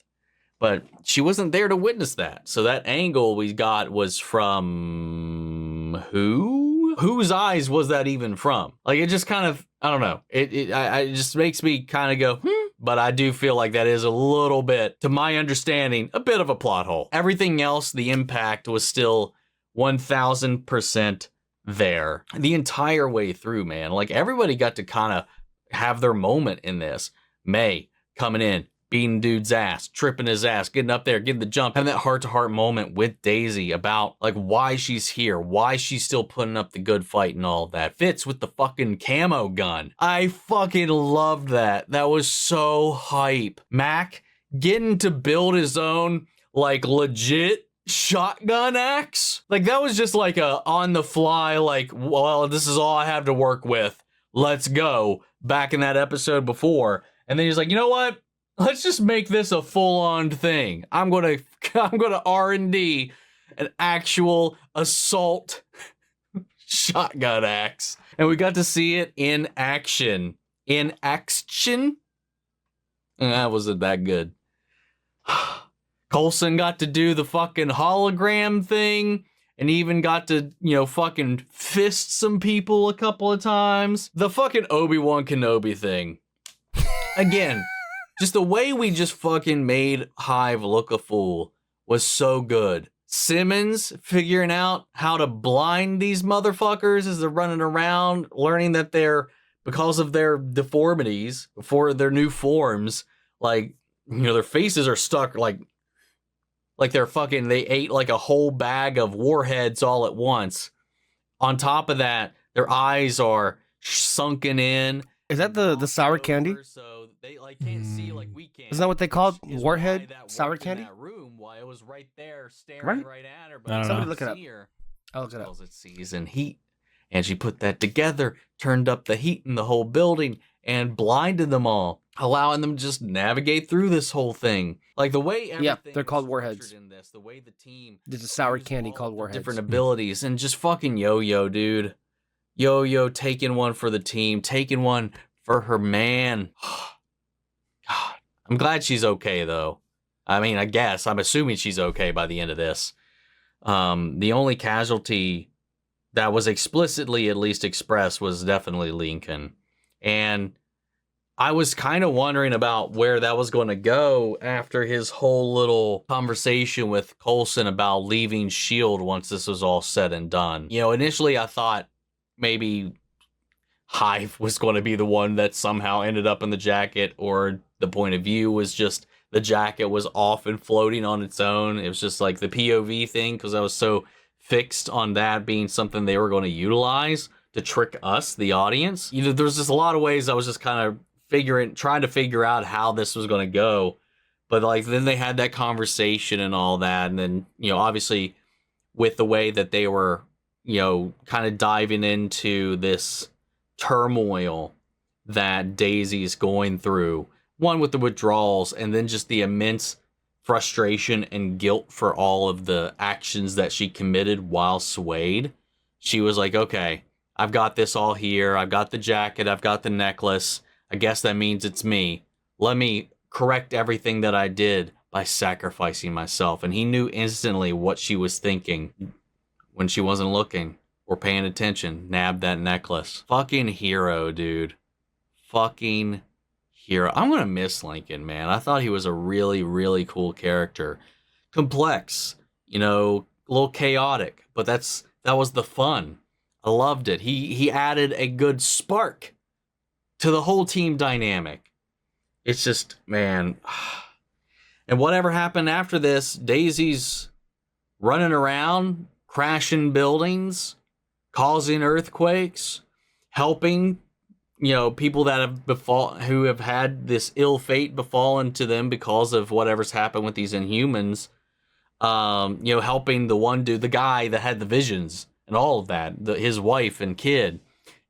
But she wasn't there to witness that. So that angle we got was from who? Whose eyes was that even from? Like, it just kind of, I don't know. It just makes me kind of go, But I do feel like that is a little bit, to my understanding, a bit of a plot hole. Everything else, the impact was still 1000% there the entire way through, man. Like, everybody got to kind of have their moment in this. May coming in, beating dude's ass, tripping his ass, getting up there, getting the jump, having that heart-to-heart moment with Daisy about like why she's here, why she's still putting up the good fight and all of that. Fitz with the fucking camo gun. I fucking loved that. That was so hype. Mac getting to build his own like legit shotgun axe. Like, that was just like a on the fly, like, well, this is all I have to work with. Let's go. Back in that episode before. And then he's like, you know what? Let's just make this a full-on thing. I'm gonna R&D an actual assault shotgun axe. And we got to see it in action. In action? And that wasn't that good. Coulson got to do the fucking hologram thing and even got to, fucking fist some people a couple of times. The fucking Obi-Wan Kenobi thing. Again, just the way we just fucking made Hive look a fool was so good. Simmons figuring out how to blind these motherfuckers as they're running around, learning that they're, because of their deformities, for their new forms, like, their faces are stuck like they're fucking, they ate like a whole bag of warheads all at once. On top of that, their eyes are sunken in. Is that the sour candy? So they like can't see like we can. Isn't that what they called warhead sour candy? In that room, while it was right there staring right at her. But Somebody look it up. I'll look it up. It sees in heat, and she put that together, turned up the heat in the whole building, and blinded them all, allowing them to just navigate through this whole thing. Like the way everything they're called warheads. In this, the way the team there's a sour candy called warheads. Different abilities, and just fucking Yo-Yo, dude. Yo-Yo taking one for the team, taking one for her man. God, I'm glad she's okay, though. I mean, I'm assuming she's okay by the end of this. The only casualty that was explicitly at least expressed was definitely Lincoln. And I was kind of wondering about where that was going to go after his whole little conversation with Coulson about leaving S.H.I.E.L.D. once this was all said and done. Initially I thought maybe Hive was going to be the one that somehow ended up in the jacket, or the point of view was just the jacket was off and floating on its own. It was just like the POV thing, because I was so fixed on that being something they were going to utilize to trick us, the audience. There was just a lot of ways I was just kind of trying to figure out how this was going to go. But like, then they had that conversation and all that. And then, obviously with the way that they were, kind of diving into this turmoil that Daisy's going through, one with the withdrawals, and then just the immense frustration and guilt for all of the actions that she committed while swayed. She was like, okay, I've got this all here. I've got the jacket. I've got the necklace. I guess that means it's me. Let me correct everything that I did by sacrificing myself. And he knew instantly what she was thinking when she wasn't looking or paying attention. Nabbed that necklace. Fucking hero, dude. Fucking hero. I'm going to miss Lincoln, man. I thought he was a really, really cool character. Complex, you know, a little chaotic, but that was the fun. I loved it. He added a good spark to the whole team dynamic. It's just, man. And whatever happened after this, Daisy's running around, crashing buildings, causing earthquakes, helping, you know, people that who have had this ill fate befallen to them because of whatever's happened with these Inhumans. You know, helping the one dude, the guy that had the visions and all of that, his wife and kid,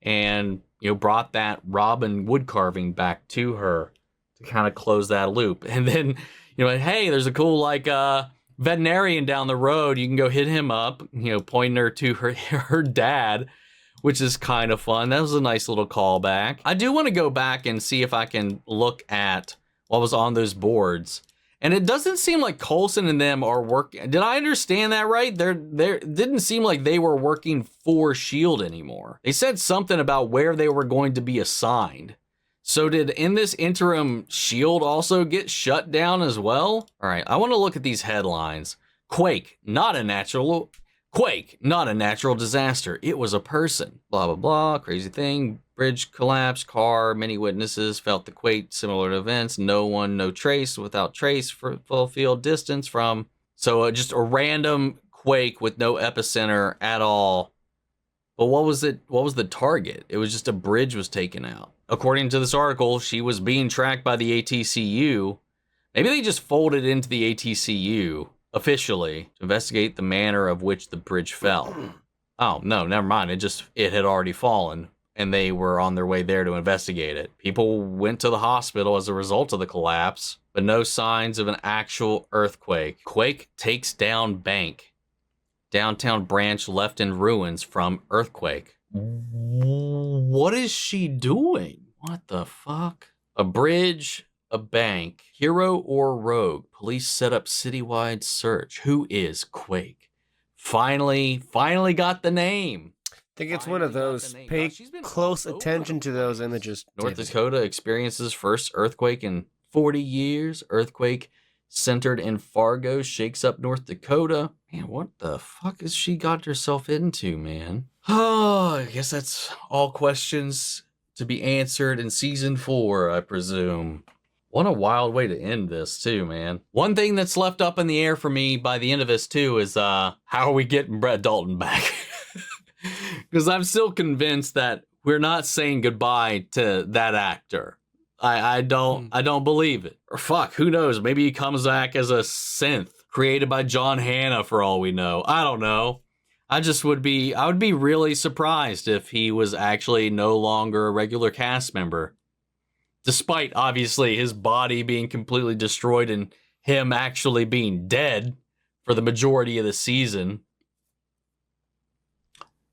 and, you know, brought that Robin wood carving back to her to kind of close that loop. And then, you know, hey, there's a cool, like, veterinarian down the road. You can go hit him up, you know, pointing her to her dad, which is kind of fun. That was a nice little callback. I do want to go back and see if I can look at what was on those boards. And it doesn't seem like Coulson and them are working. Did I understand that right? They didn't seem like they were working for S.H.I.E.L.D. anymore. They said something about where they were going to be assigned. So did in this interim S.H.I.E.L.D. also get shut down as well? All right, I want to look at these headlines. Quake, not a natural disaster. It was a person. Blah, blah, blah. Crazy thing. Bridge collapse. Car. Many witnesses felt the quake. Similar to events. No trace. Without trace. For full field distance from. So just a random quake with no epicenter at all. But what was it? What was the target? It was just a bridge was taken out. According to this article, she was being tracked by the ATCU. Maybe they just folded into the ATCU officially to investigate the manner of which the bridge fell. Oh, no, never mind. It had already fallen, and they were on their way there to investigate it. People went to the hospital as a result of the collapse, but no signs of an actual earthquake. Quake takes down bank. Downtown branch left in ruins from earthquake. What is she doing? What the fuck? A bridge, a bank, hero or rogue? Police set up citywide search. Who is Quake? Finally got the name. I think it's one of those. Pay close attention to those images. North Dakota experiences first earthquake in 40 years. Earthquake centered in Fargo shakes up North Dakota. Man, what the fuck has she got herself into, man? Oh, I guess that's all questions to be answered in season 4, I presume. What a wild way to end this, too, man. One thing that's left up in the air for me by the end of this, too, is how are we getting Brett Dalton back? Because I'm still convinced that we're not saying goodbye to that actor. I don't believe it. Or fuck, who knows? Maybe he comes back as a synth created by John Hannah for all we know. I don't know. I would be really surprised if he was actually no longer a regular cast member. Despite, obviously, his body being completely destroyed and him actually being dead for the majority of the season.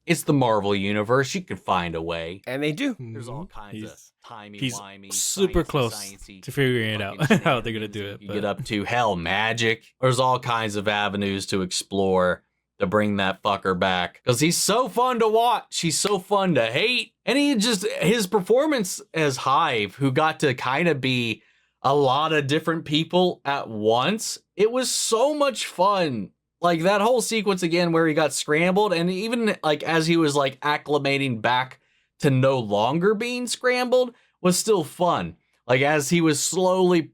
It's the Marvel Universe. You can find a way. And they do. There's all kinds of timey-wimey. He's super close to figuring it out, how they're going to do it. You get up to hell, magic. There's all kinds of avenues to explore to bring that fucker back. Because he's so fun to watch. He's so fun to hate. And his performance as Hive, who got to kind of be a lot of different people at once, it was so much fun. Like that whole sequence again where he got scrambled, and even like as he was like acclimating back to no longer being scrambled was still fun. Like as he was slowly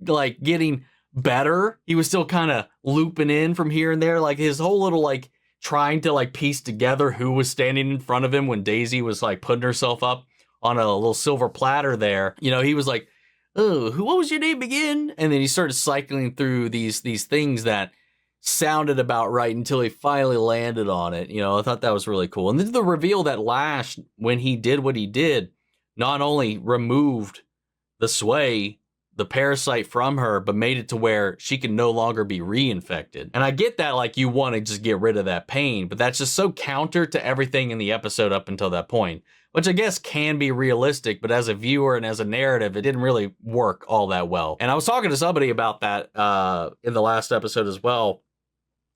like getting better, he was still kind of looping in from here and there. Like his whole little like trying to like piece together who was standing in front of him when Daisy was like putting herself up on a little silver platter there. You know, he was like, "Oh, what was your name again?" And then he started cycling through these things that sounded about right until he finally landed on it. You know, I thought that was really cool. And then the reveal that Lash, when he did what he did, not only removed the sway, the parasite from her, but made it to where she can no longer be reinfected. And I get that, like, you want to just get rid of that pain, but that's just so counter to everything in the episode up until that point, which I guess can be realistic, but as a viewer and as a narrative, it didn't really work all that well. And I was talking to somebody about that in the last episode as well,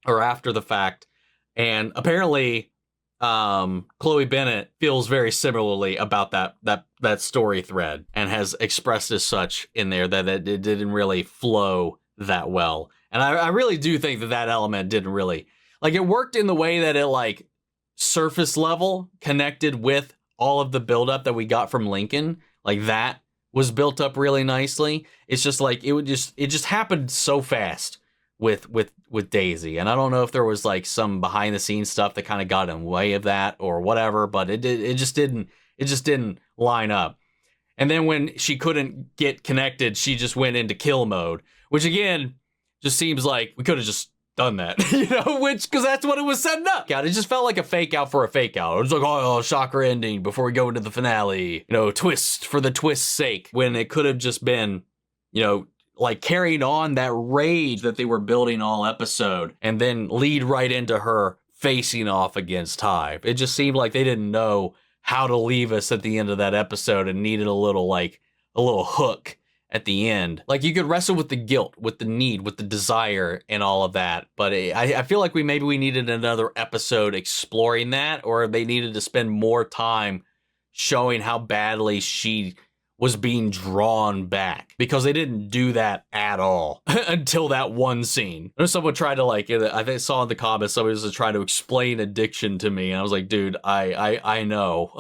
or after the fact, and apparently Chloe Bennett feels very similarly about that story thread and has expressed as such in there that it didn't really flow that well. And I really do think that element didn't really, like, it worked in the way that it, like, surface level connected with all of the buildup that we got from Lincoln. Like, that was built up really nicely. It's just like, it just happened so fast with Daisy, and I don't know if there was like some behind the scenes stuff that kind of got in the way of that or whatever, but it just didn't line up. And then when she couldn't get connected, she just went into kill mode, which again just seems like we could have just done that, because that's what it was setting up. God, it just felt like a fake out for a fake out. It was like, oh, shocker ending before we go into the finale, twist for the twist's sake, when it could have just been, like carried on that rage that they were building all episode and then lead right into her facing off against Hive. It just seemed like they didn't know how to leave us at the end of that episode and needed a little hook at the end. Like, you could wrestle with the guilt, with the need, with the desire and all of that. But I feel like we needed another episode exploring that, or they needed to spend more time showing how badly she was being drawn back, because they didn't do that at all until that one scene. I know someone tried to, like, I think I saw in the comments, somebody was trying to explain addiction to me, and I was like, dude, I know.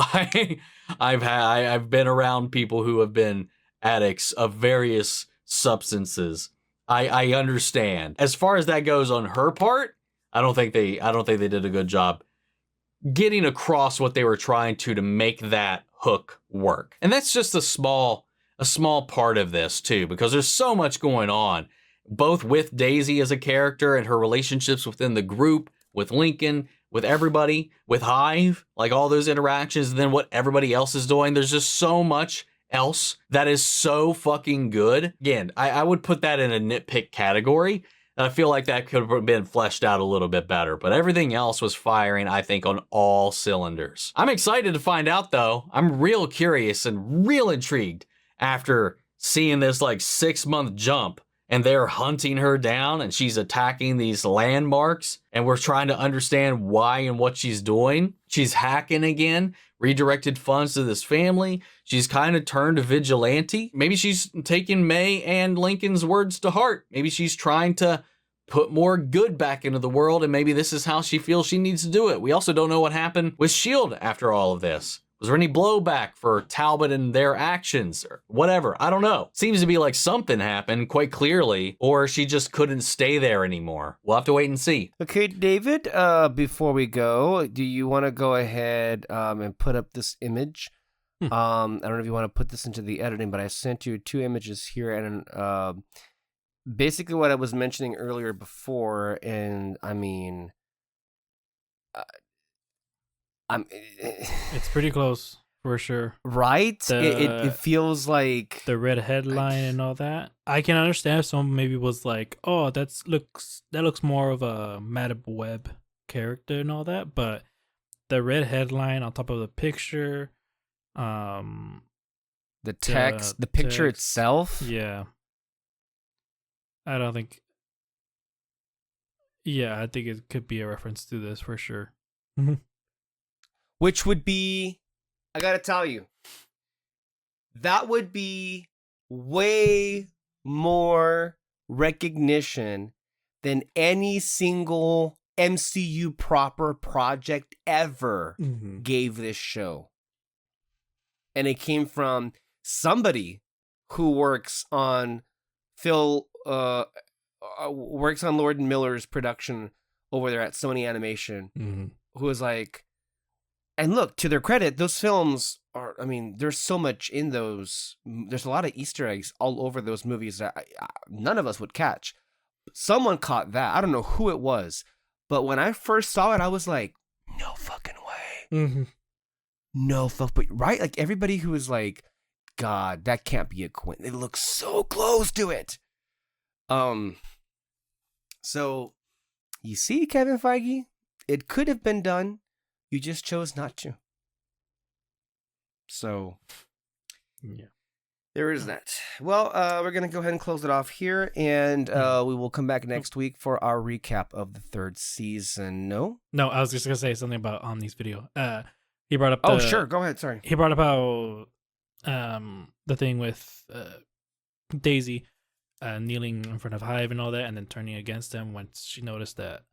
I've been around people who have been addicts of various substances. I understand. As far as that goes on her part, I don't think they did a good job getting across what they were trying to make that hook work. And that's just a small part of this too, because there's so much going on, both with Daisy as a character and her relationships within the group, with Lincoln, with everybody, with Hive, like all those interactions, and then what everybody else is doing. There's just so much else that is so fucking good. Again, I would put that in a nitpick category. I feel like that could have been fleshed out a little bit better, but everything else was firing, I think, on all cylinders. I'm excited to find out, though. I'm real curious and real intrigued after seeing this, like, 6-month jump, and they're hunting her down, and she's attacking these landmarks, and we're trying to understand why and what she's doing. She's hacking again, redirected funds to this family. She's kind of turned a vigilante. Maybe she's taking May and Lincoln's words to heart. Maybe she's trying to put more good back into the world, and maybe this is how she feels she needs to do it. We also don't know what happened with S.H.I.E.L.D. after all of this. Was there any blowback for Talbot and their actions or whatever? I don't know. Seems to be like something happened quite clearly, or she just couldn't stay there anymore. We'll have to wait and see. Okay, David, before we go, do you want to go ahead and put up this image? I don't know if you want to put this into the editing, but I sent you 2 images here, and basically what I was mentioning earlier before, and I mean, it's pretty close for sure, right? It feels like the red headline and all that. I can understand if someone maybe was like, "Oh, that looks more of a Madame Web character and all that," but the red headline on top of the picture, the text, the picture itself, yeah. I don't think. Yeah, I think it could be a reference to this for sure. Which would be, I gotta tell you, that would be way more recognition than any single MCU proper project ever gave this show. And it came from somebody who works on Lord and Miller's production over there at Sony Animation, who was like, and look, to their credit, those films are, I mean, there's so much in those. There's a lot of Easter eggs all over those movies that none of us would catch. Someone caught that. I don't know who it was. But when I first saw it, I was like, no fucking way. No fuck. But right? Like everybody who was like, God, that can't be a coincidence. It looks so close to it. So you see, Kevin Feige, it could have been done. You just chose not to. So, yeah. There is that. Well, we're going to go ahead and close it off here, and we will come back next week for our recap of the 3rd season. No, I was just going to say something about Omni's video. He brought up sure. Go ahead. Sorry. He brought up how the thing with Daisy kneeling in front of Hive and all that, and then turning against him once she noticed that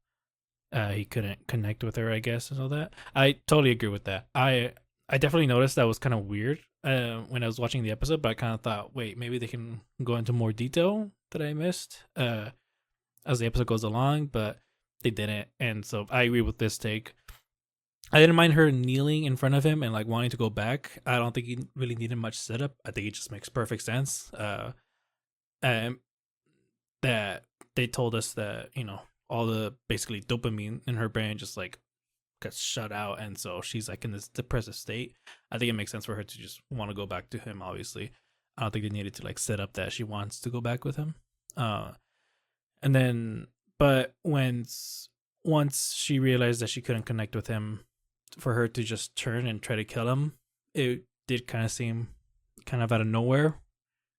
he couldn't connect with her, I guess, and all that. I totally agree with that. I definitely noticed that was kind of weird when I was watching the episode, but I kind of thought, wait, maybe they can go into more detail that I missed as the episode goes along, but they didn't. And so I agree with this take. I didn't mind her kneeling in front of him and like wanting to go back. I don't think he really needed much setup. I think it just makes perfect sense. And that they told us that, you know, all the basically dopamine in her brain just like gets shut out, and so she's like in this depressive state. I think it makes sense for her to just want to go back to him. Obviously, I don't think they needed to like set up that she wants to go back with him. And then, but once she realized that she couldn't connect with him, for her to just turn and try to kill him, it did kind of seem kind of out of nowhere.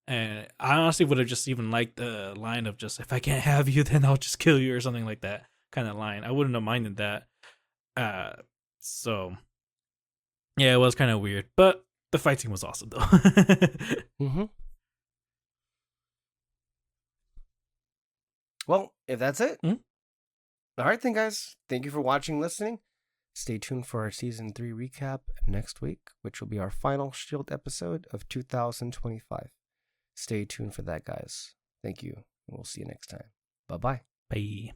And I honestly would have just even liked the line of just, if I can't have you, then I'll just kill you, or something like that kind of line. I wouldn't have minded that. So yeah, it was kind of weird, but the fight scene was awesome though. Mm-hmm. Well, if that's it, all right then, guys. Thank you for watching, listening. Stay tuned for our season 3 recap next week, which will be our final Shield episode of 2025. Stay tuned for that, guys. Thank you, and we'll see you next time. Bye-bye. Bye.